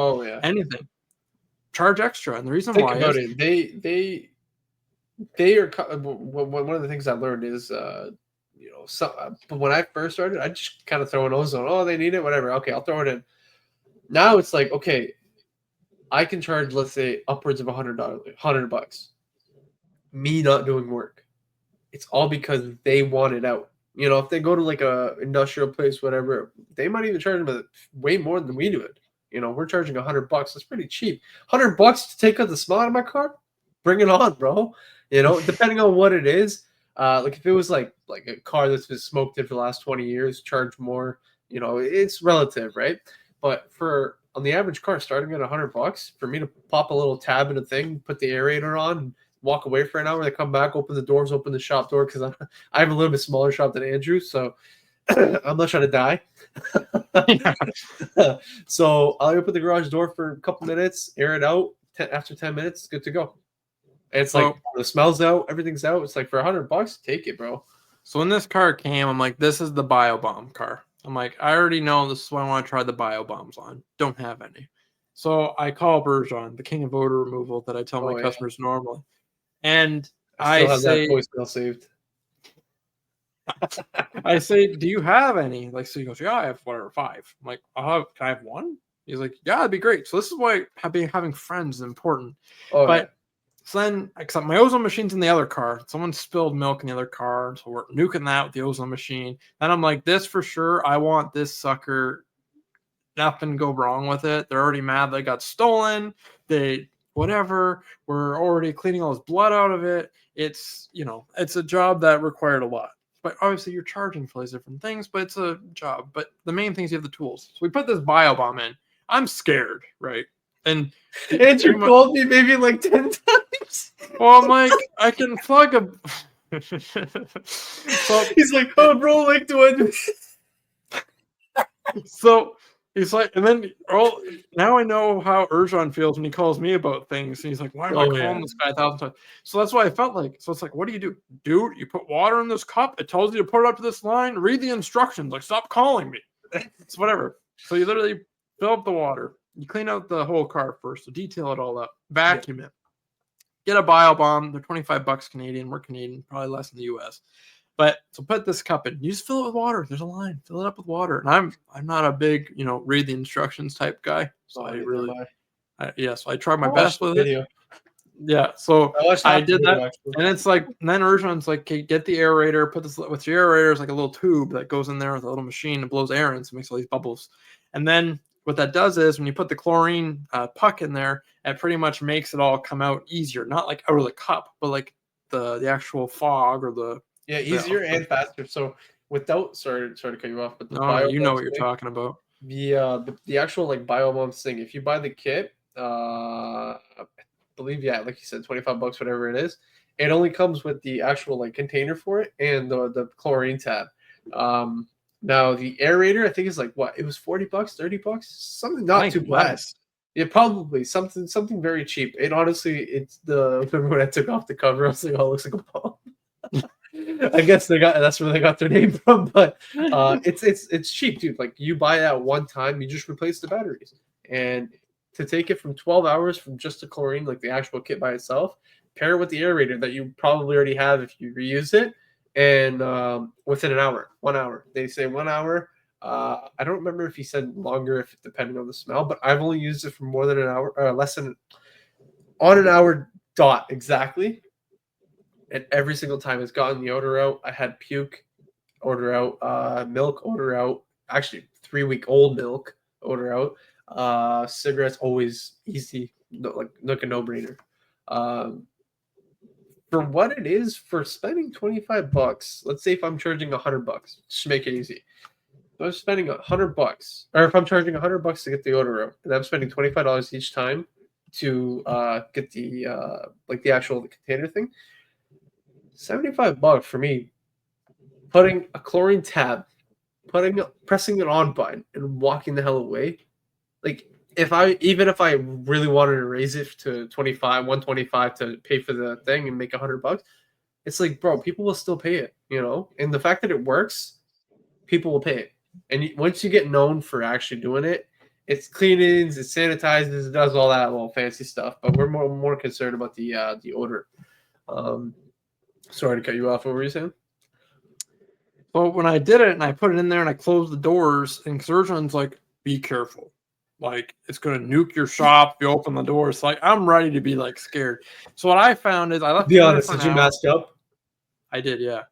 anything, charge extra. And the reason why about it, they are one of the things I learned is but when I first started, I just kind of throw an ozone. Oh, they need it, whatever. Okay, I'll throw it in. Now it's like, okay, I can charge, let's say, upwards of $100. Me not doing work. It's all because they want it out. If they go to like a industrial place, whatever, they might even charge them way more than we do it. We're charging $100. That's pretty cheap. $100 to take out the smell out of my car? Bring it on, bro. Depending on what it is. Like if it was like a car that's been smoked in for the last 20 years, charge more. It's relative, right? But on the average car starting at $100, for me to pop a little tab in a thing, put the aerator on, and walk away for an hour, they come back, open the doors, open the shop door, because I have a little bit smaller shop than Andrew, so I'm not trying to die. So I'll open the garage door for a couple minutes, air it out. After 10 minutes, it's good to go. And it's like the smell's out, everything's out. It's like for $100, take it, bro. So when this car came, I'm like, this is the bio bomb car. I'm like, I already know this is what I want to try the bio bombs on. Don't have any. So I call Bergeron, the king of odor removal that I tell my Oh, yeah. customers normally. And I still have say, that voicemail saved. I say, do you have any? Like, so he goes, yeah, I have whatever, 5. I'm like, can I have 1? He's like, yeah, that'd be great. So this is why having friends is important. Oh, yeah. But so then, except my ozone machine's in the other car. Someone spilled milk in the other car, so we're nuking that with the ozone machine. And I'm like, this for sure. I want this sucker. Nothing go wrong with it. They're already mad they got stolen. They whatever. We're already cleaning all this blood out of it. It's it's a job that required a lot. But obviously you're charging for these different things, but it's a job. But the main thing is you have the tools. So we put this bio bomb in. I'm scared, right? And Andrew called me maybe like 10 times. well, I'm like, I can plug a. So he's like, oh, bro, like, do I do? So he's like, and then now I know how Urjan feels when he calls me about things. And he's like, why am I calling this guy 1,000 times? So that's why I felt like. So it's like, what do? Dude, you put water in this cup. It tells you to put it up to this line. Read the instructions. Like, stop calling me. It's whatever. So you literally fill up the water. You clean out the whole car first. So detail it all up. Vacuum it. Get a bio bomb. They're $25 Canadian. We're Canadian, probably less in the US. But so put this cup in. You just fill it with water. There's a line. Fill it up with water. And I'm not a big, read the instructions type guy. So I really, so I tried my best with it. Yeah. So I did that. And it's like, and then Urjan's like, okay, get the aerator, put this with your aerator. It's like a little tube that goes in there with a little machine that blows air in, so it makes all these bubbles. And then what that does is when you put the chlorine puck in there, it pretty much makes it all come out easier. Not like out of the cup, but like the actual fog or the. Yeah, easier and faster. So without sorry to cut you off, but you know what you're talking about. The actual like biobomb thing. If you buy the kit, I believe like you said, $25, whatever it is. It only comes with the actual like container for it and the chlorine tab. Now the aerator I think is like what? It was $40, $30, something not too bad. Yeah, probably something very cheap. It honestly, it's remember when I took off the cover, I was like, oh, it looks like a bomb. I guess that's where they got their name from, but it's cheap, dude. Like you buy that one time, you just replace the batteries, and to take it from 12 hours from just the chlorine, like the actual kit by itself, pair it with the aerator that you probably already have if you reuse it, and within an hour, 1 hour. They say 1 hour. I don't remember if he said longer, if depending on the smell, but I've only used it for more than an hour, or less than on an hour dot exactly. And every single time it's gotten the odor out. I had puke odor out, milk odor out, actually 3-week-old milk odor out. Cigarettes always easy, like a no-brainer. For what it is, for spending $25, let's say if I'm charging $100, just make it easy. If I'm spending $100, or if I'm charging $100 to get the odor out, and I'm spending $25 each time to get the the actual container thing. $75 for me, putting a chlorine tab, pressing an on button, and walking the hell away. Like if I really wanted to raise it to $125 to pay for the thing and make $100, it's like, bro, people will still pay it, And the fact that it works, people will pay it. And once you get known for actually doing it, it's cleanings, it sanitizes, it does all that little fancy stuff. But we're more concerned about the odor. Sorry to cut you off. What were you saying? Well, when I did it and I put it in there and I closed the doors, and Surgeon's like, be careful. Like, it's going to nuke your shop if you open the doors. Like, I'm ready to be, like, scared. So what I found is I left Be honest, did you mask up? I did, yeah.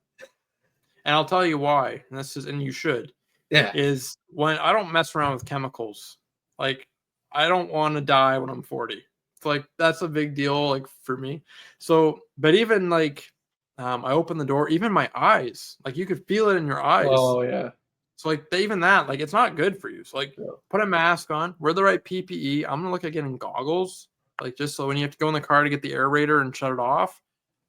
And I'll tell you why. And you should. Yeah. Is when I don't mess around with chemicals. Like, I don't want to die when I'm 40. It's like, that's a big deal, like, for me. So, but even, like, I opened the door, even my eyes, like you could feel it in your eyes. Oh yeah. So like even that, like it's not good for you. So like put a mask on, wear the right PPE. I'm gonna look at getting goggles, like just so when you have to go in the car to get the aerator and shut it off,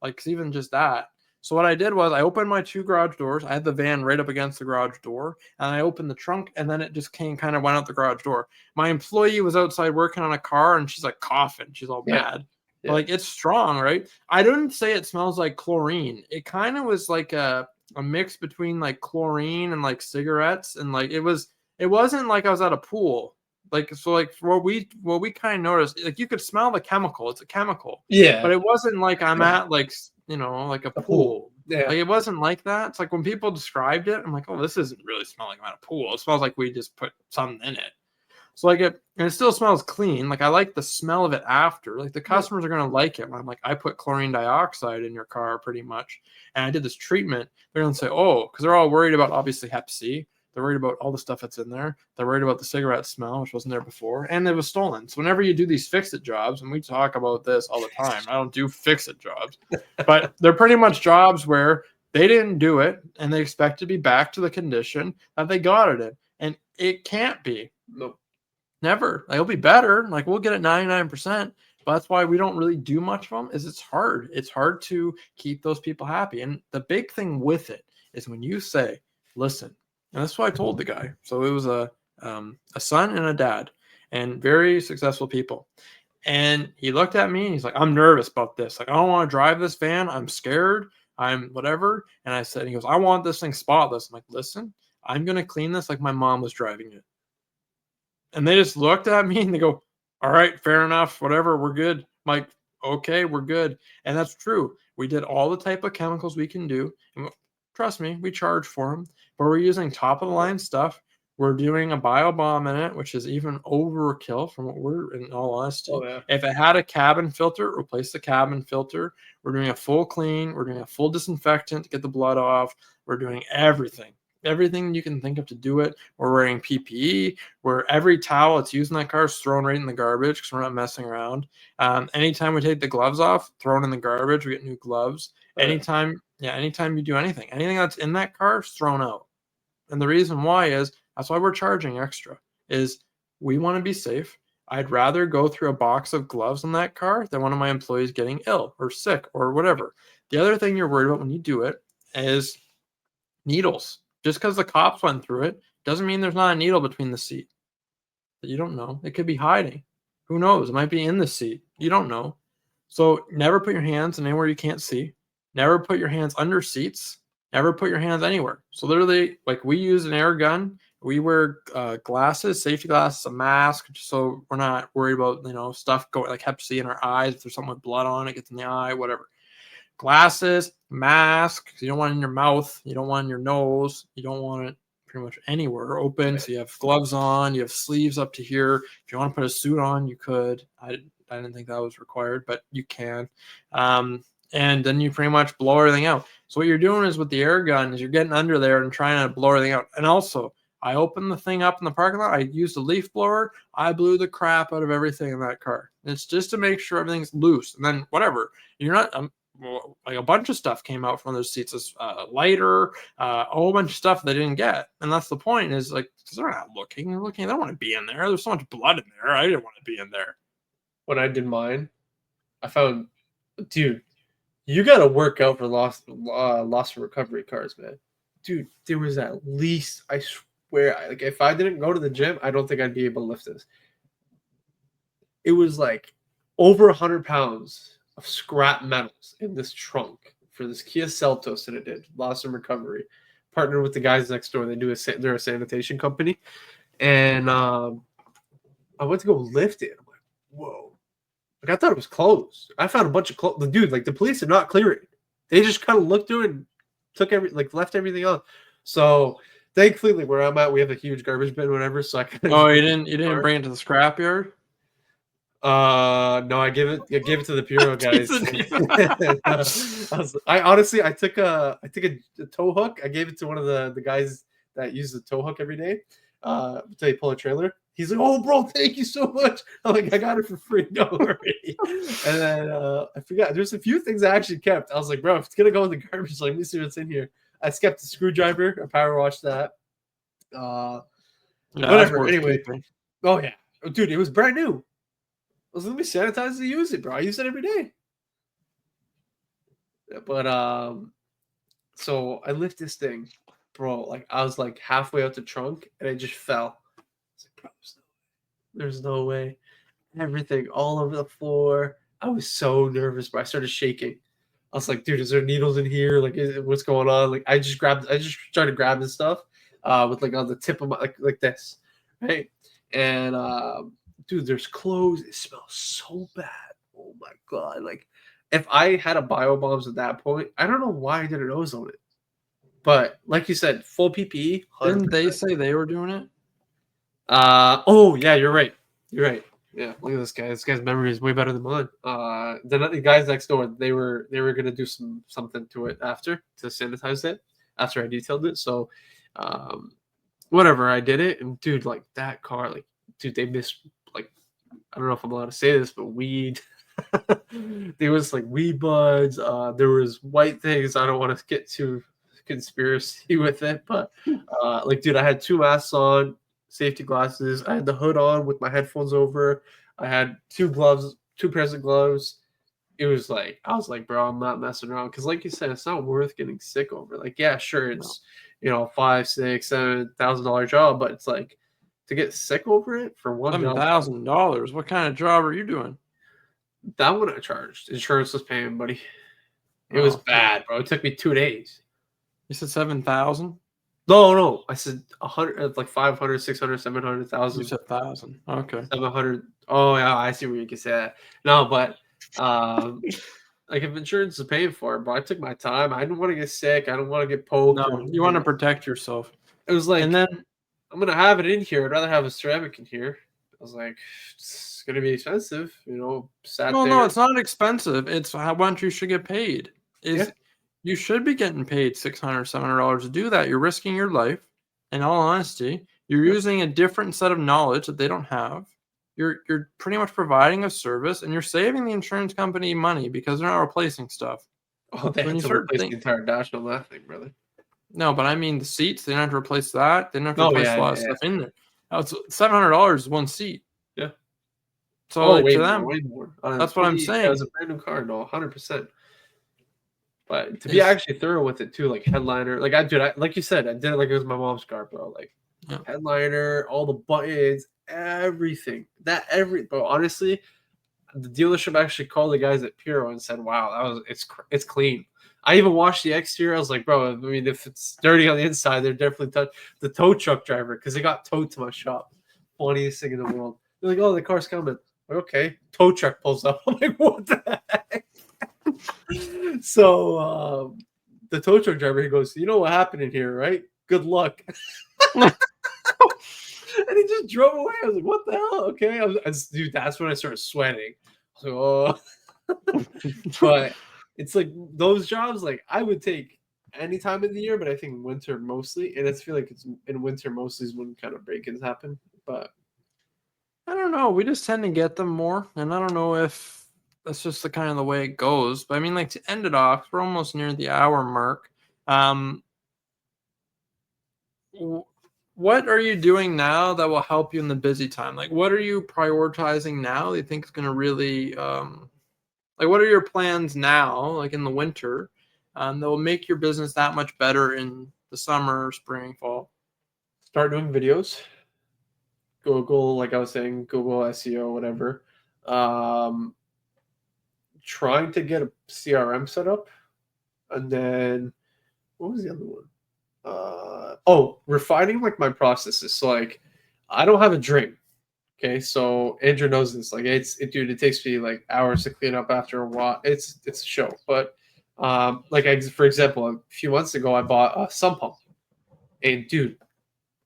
like 'cause even just that. So what I did was I opened my 2 garage doors. I had the van right up against the garage door, and I opened the trunk, and then it just kind of went out the garage door. My employee was outside working on a car, and she's like coughing. She's all mad. Yeah. Like it's strong, right? I didn't say it smells like chlorine. It kind of was like a mix between like chlorine and like cigarettes, and like it wasn't like I was at a pool. Yeah. So like what we kind of noticed, like you could smell the chemical. It's a chemical, Yeah. but it wasn't like I'm at like like a pool. Yeah. Like it wasn't like that. It's like when people described it, I'm like, oh, this isn't really smelling like I'm at a pool. It smells like we just put something in it. So like and it still smells clean. Like I like the smell of it after. Like the customers are gonna like it. When I'm like, I put chlorine dioxide in your car pretty much, and I did this treatment. They're gonna say, oh, because they're all worried about obviously Hep C. They're worried about all the stuff that's in there. They're worried about the cigarette smell, which wasn't there before, and it was stolen. So whenever you do these fix-it jobs, and we talk about this all the time, I don't do fix-it jobs, but they're pretty much jobs where they didn't do it, and they expect to be back to the condition that they got it in, and it can't be. Nope. Never. Like, it'll be better. Like we'll get it 99%. But that's why we don't really do much of them. Is it's hard. It's hard to keep those people happy. And the big thing with it is when you say, "Listen," and that's what I told the guy. So it was a son and a dad, and very successful people. And he looked at me and he's like, "I'm nervous about this. Like I don't want to drive this van. I'm scared. I'm whatever." And I said, he goes, "I want this thing spotless." I'm like, "Listen, I'm gonna clean this like my mom was driving it." And they just looked at me and they go, "All right, fair enough, whatever, we're good." I'm like, "Okay, we're good." And that's true. We did all the type of chemicals we can do. And trust me, we charge for them, but we're using top of the line stuff. We're doing a bio bomb in it, which is even overkill from what we're, in all honesty. Oh, yeah. If it had a cabin filter, replace the cabin filter. We're doing a full clean. We're doing a full disinfectant to get the blood off. We're doing everything you can think of to do it. We're wearing PPE, where every towel that's used in that car is thrown right in the garbage because we're not messing around. Anytime we take the gloves off, thrown in the garbage, we get new gloves. Anytime you do anything that's in that car is thrown out. And the reason why is that's why we're charging extra. Is we want to be safe. I'd rather go through a box of gloves in that car than one of my employees getting ill or sick or whatever. The other thing you're worried about when you do it is needles. Just because the cops went through it doesn't mean there's not a needle between the seat. That you don't know. It could be hiding. Who knows? It might be in the seat. You don't know. So never put your hands in anywhere you can't see. Never put your hands under seats. Never put your hands anywhere. So literally, like we use an air gun. We wear glasses, safety glasses, a mask, just so we're not worried about stuff going like Hep C in our eyes. If there's something with blood on it, gets in the eye, whatever. Glasses, mask. You don't want it in your mouth. You don't want it in your nose. You don't want it pretty much anywhere open. So you have gloves on. You have sleeves up to here. If you want to put a suit on, you could. I didn't think that was required, but you can. And then you pretty much blow everything out. So what you're doing is with the air gun is you're getting under there and trying to blow everything out. And also, I opened the thing up in the parking lot. I used a leaf blower. I blew the crap out of everything in that car. And it's just to make sure everything's loose. And then whatever. You're not like a bunch of stuff came out from those seats, lighter, a whole bunch of stuff they didn't get. And that's the point is like, because they're not looking. They're looking. They don't want to be in there. There's so much blood in there. I didn't want to be in there. When I did mine, I found, dude, you got to work out for loss and recovery cars, man. Dude, there was at least, I swear, like if I didn't go to the gym, I don't think I'd be able to lift this. It was like over 100 pounds of scrap metals in this trunk for this Kia Seltos that it did, loss and recovery. Partnered with the guys next door. They're a sanitation company. And I went to go lift it. I'm like, whoa. Like I thought it was closed. I found a bunch of clothes. Dude, like the police did not clear it. They just kind of looked through it and took left everything on. So thankfully, like where I'm at, we have a huge garbage bin, whatever. So I kind of. Oh, you didn't bring it to the scrapyard? No, I gave it to the Puro guys. I took a tow hook. I gave it to one of the guys that use the tow hook every day. Until you pull a trailer. He's like, "Oh, bro, thank you so much." I'm like, "I got it for free, don't worry." And then I forgot. There's a few things I actually kept. I was like, "Bro, if it's gonna go in the garbage, like, let me see what's in here." I kept a screwdriver. I power washed that. Whatever. Anyway. Oh yeah, dude, it was brand new. I was, let me sanitize to use it, bro. I use it every day. But so I lift this thing, bro. Like I was like halfway out the trunk, and it just fell. I was like, bro, there's no way. Everything all over the floor. I was so nervous, bro. I started shaking. I was like, dude, is there needles in here? Like, what's going on? Like, I just started grabbing stuff with like on the tip of my like this, right? and dude, there's clothes. It smells so bad. Oh my god! Like, if I had a bio bombs at that point, I don't know why I didn't ozone it. But like you said, full PPE. Didn't 100%. they say they were doing it? Oh yeah, you're right. You're right. Yeah, look at this guy. This guy's memory is way better than mine. The guys next door, they were gonna do something to it after to sanitize it after I detailed it. So, um, whatever, I did it, and dude, like that car, like dude, they missed like I don't know if I'm allowed to say this, but weed. There was like weed buds. There was white things. I don't want to get too conspiracy with it, but like, dude, I had 2 masks on, safety glasses. I had the hood on with my headphones over. I had 2 gloves, 2 pairs of gloves. It was like I was like, bro, I'm not messing around because, like you said, it's not worth getting sick over. Like, yeah, sure, it's $5, 6, $7,000 job, but it's like to get sick over it for one job. $7,000. What kind of job are you doing? That one I charged. Insurance was paying, buddy. It was bad, bro. It took me 2 days. You said 7,000? No. I said 100, like 500, 600, 700,000. You said 1,000. Okay. 700. Oh yeah, I see where you can say that. No, but like if insurance is paying for it, but I took my time. I didn't want to get sick. I don't want to get poked. No, you want to protect yourself. It was like, and then I'm gonna have it in here. I'd rather have a ceramic in here. I was like, it's gonna be expensive, Sat there. No, it's not expensive. It's how much you should get paid. You should be getting paid $600, $700 to do that. You're risking your life. In all honesty, you're using a different set of knowledge that they don't have. You're pretty much providing a service, and you're saving the insurance company money because they're not replacing stuff. Oh, they had to replace the entire dash on that thing, brother. No, but I mean the seats. They didn't have to replace that. They didn't have to replace a lot of stuff in there. It's $700 is one seat. Yeah. So way to them, way more. That's what I'm saying. It was a brand new car, no, 100%. But to be actually thorough with it too, like headliner, like like you said, I did it like it was my mom's car, bro. Like headliner, all the buttons, everything. Bro, honestly, the dealership actually called the guys at Puro and said, "Wow, it's clean." I even washed the exterior. I was like, bro, I mean, if it's dirty on the inside, they're definitely touch the tow truck driver because they got towed to my shop. Funniest thing in the world. They're like, oh, the car's coming. Like, okay, tow truck pulls up. I'm like, what the heck? So the tow truck driver, he goes, you know what happened in here, right? Good luck. And he just drove away. I was like, what the hell? Okay. Dude, that's when I started sweating. So, but it's like those jobs, like I would take any time of the year, but I think winter mostly. And I feel like it's in winter mostly is when kind of break-ins happen. But I don't know. We just tend to get them more. And I don't know if that's just the kind of the way it goes. But I mean, like to end it off, we're almost near the hour mark. What are you doing now that will help you in the busy time? Like, what are you prioritizing now that you think is going to really, like, what are your plans now, like in the winter, that will make your business that much better in the summer, spring, fall? Start doing videos. Google, like I was saying, Google SEO, whatever. Trying to get a CRM set up. And then, what was the other one? Refining like my processes. So like, I don't have a dream. Okay, so Andrew knows this. Like, dude, it takes me like hours to clean up after a while. It's a show. But for example, a few months ago, I bought a sump pump, and dude,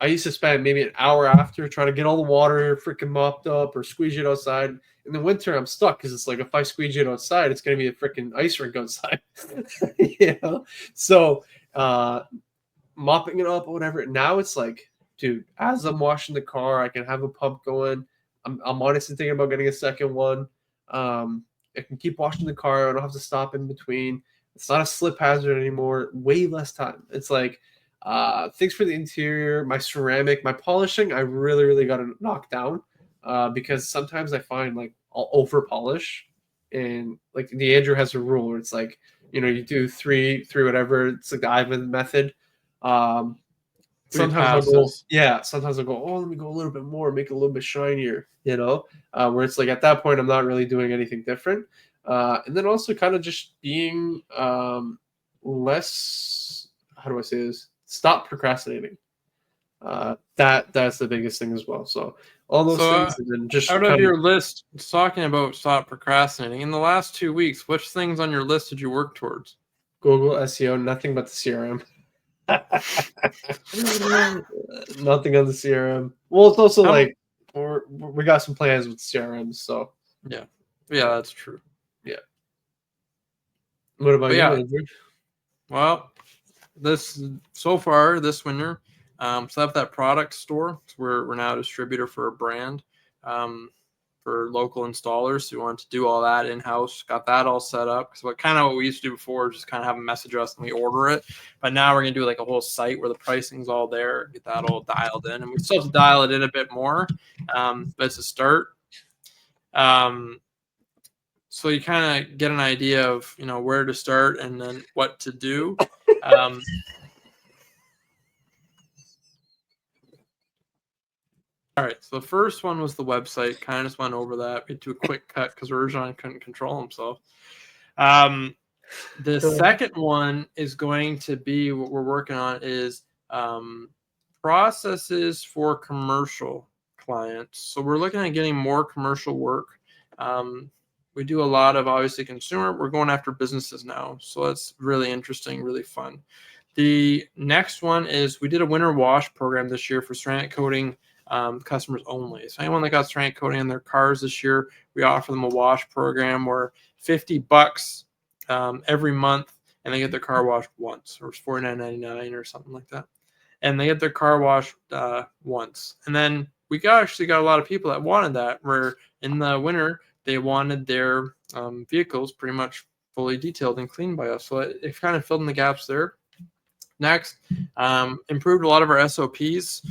I used to spend maybe an hour after trying to get all the water freaking mopped up or squeeze it outside. In the winter, I'm stuck because it's like if I squeeze it outside, it's gonna be a freaking ice rink outside. So mopping it up or whatever. Now it's like, dude, as I'm washing the car, I can have a pump going. I'm honestly thinking about getting a second one. I can keep washing the car. I don't have to stop in between. It's not a slip hazard anymore. Way less time. It's like things for the interior, my ceramic, my polishing. I really, really got to knock down because sometimes I find like I'll over polish, and like the Andrew has a rule where it's like you do three whatever. It's like the Ivan method. Sometimes I'll go, oh, let me go a little bit more, make it a little bit shinier, where it's like at that point I'm not really doing anything different. And then also kind of just being less, how do I say this? Stop procrastinating. That's the biggest thing as well. So all those So things, and then just out of kind of your list, it's talking about stop procrastinating. In the last 2 weeks, which things on your list did you work towards? Google SEO, nothing but the CRM. Nothing on the CRM. Well, it's also How like we got some plans with CRMs, so Yeah. Yeah, that's true. yeah. What about But you, yeah, Andrew? well, so far this winter, so I have that product store. So we're now a distributor for a brand, for local installers. So we wanted to do all that in house. Got that all set up. So what we used to do before, just kind of have them message us and we order it. But now we're gonna do like a whole site where the pricing's all there, get that all dialed in, and we still have to dial it in a bit more. But it's a start. Um, so you kind of get an idea of where to start and then what to do. Um, all right, so the first one was the website. Kind of just went over that. We do a quick cut because Urjan couldn't control himself. The second one is going to be what we're working on is processes for commercial clients. So we're looking at getting more commercial work. We do a lot of obviously consumer. We're going after businesses now. So that's really interesting, really fun. The next one is we did a winter wash program this year for ceramic coating customers only. So anyone that got ceramic coating in their cars this year, we offer them a wash program where $50 every month, and they get their car washed once, or it's $49.99 or something like that. And they get their car washed once. And then we actually got a lot of people that wanted that, where in the winter they wanted their vehicles pretty much fully detailed and cleaned by us. So it kind of filled in the gaps there. Next, improved a lot of our SOPs,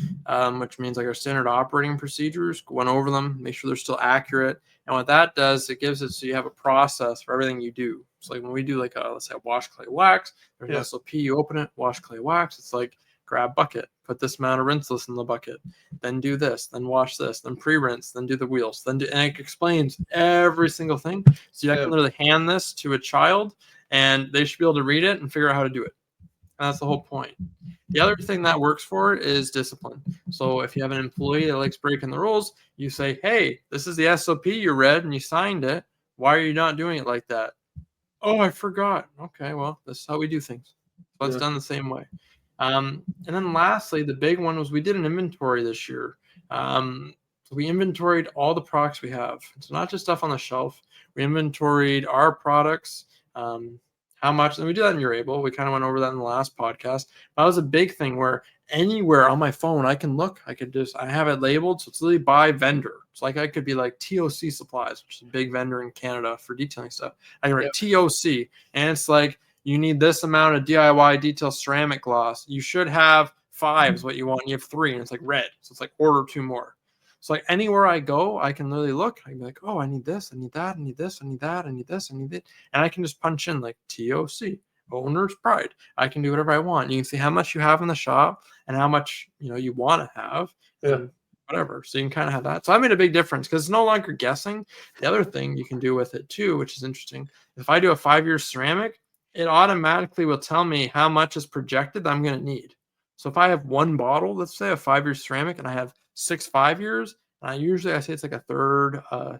which means like our standard operating procedures. Went over them, make sure they're still accurate. And what that does, it gives it so you have a process for everything you do. So like when we do like let's say a wash, clay, wax, there's an SOP. You open it, wash, clay, wax. It's like grab bucket, put this amount of rinseless in the bucket, then do this, then wash this, then pre-rinse, then do the wheels, and it explains every single thing. So I can literally hand this to a child, and they should be able to read it and figure out how to do it. And that's the whole point. The other thing that works for it is discipline. So if you have an employee that likes breaking the rules, you say, hey, this is the SOP you read and you signed it. Why are you not doing it like that? Oh, I forgot. Okay, well, this is how we do things. So it's done the same way. And then lastly, the big one was we did an inventory this year. So we inventoried all the products we have. So not just stuff on the shelf. We inventoried our products, how much, and we did that in You're Able. We kind of went over that in the last podcast. That was a big thing where anywhere on my phone I can look. I have it labeled, so it's literally by vendor. It's like I could be like TOC Supplies, which is a big vendor in Canada for detailing stuff. I can write TOC, and it's like you need this amount of DIY detail ceramic gloss. You should have 5 is what you want. And you have 3, and it's like red. So it's like order 2 more. So like anywhere I go, I can literally look. I can be like, oh, I need this, I need that, I need this, I need that, I need this, I need it. And I can just punch in like TOC, owner's pride. I can do whatever I want. You can see how much you have in the shop and how much you want to have. And whatever. So you can kind of have that. So I made a big difference because it's no longer guessing. The other thing you can do with it too, which is interesting, if I do a 5-year ceramic, it automatically will tell me how much is projected that I'm going to need. So if I have one bottle, let's say a 5-year ceramic, and I have 6 5 years, and I say it's like a third, a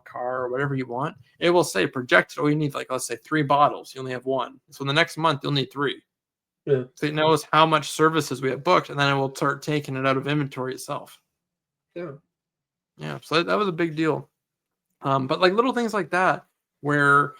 car or whatever you want, it will say projected. Oh, you need like, let's say 3 bottles. You only have 1. So the next month you'll need 3. Yeah. So it knows how much services we have booked, and then it will start taking it out of inventory itself. Yeah. Yeah. So that was a big deal. But like little things like that, where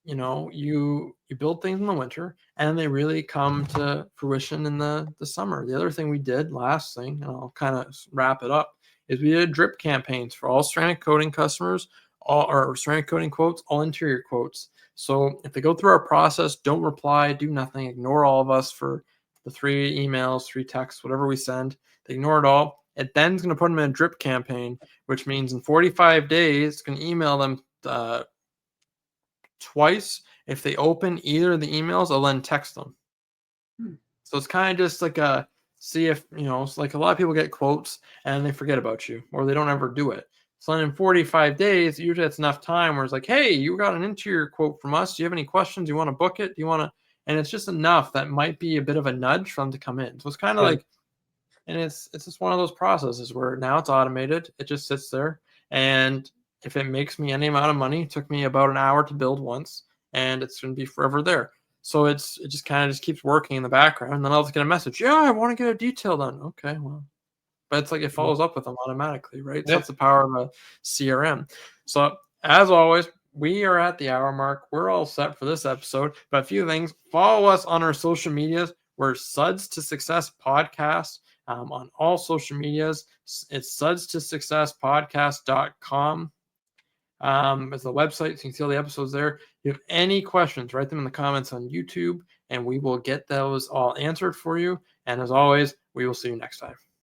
you build things in the winter and they really come to fruition in the summer. The other thing we did, last thing, and I'll kind of wrap it up, is we did drip campaigns for all ceramic coating customers, all our ceramic coating quotes, all interior quotes. So if they go through our process, don't reply, do nothing, ignore all of us for the 3 emails, 3 texts, whatever we send. They ignore it all. It then is going to put them in a drip campaign, which means in 45 days, it's going to email them twice. If they open either of the emails, I'll then text them. So it's kind of just like see if, it's like a lot of people get quotes and they forget about you or they don't ever do it. So then in 45 days, usually it's enough time where it's like, hey, you got an interior quote from us. Do you have any questions? Do you want to book it? Do you want to? And it's just enough that might be a bit of a nudge for them to come in. So it's kind of like And it's just one of those processes where now it's automated. It just sits there. And if it makes me any amount of money, it took me about an hour to build once, and it's going to be forever there. So it just kind of just keeps working in the background. And then I'll just get a message. Yeah, I want to get a detail done. Okay, well, but it's like it follows up with them automatically, right? So Yeah. that's the power of a CRM. So as always, we are at the hour mark. We're all set for this episode. But a few things: follow us on our social medias. We're Suds to Success Podcast on all social medias. It's suds to success podcast.com. It's the website, so you can see all the episodes there. If you have any questions, write them in the comments on YouTube, and we will get those all answered for you. And as always, we will see you next time.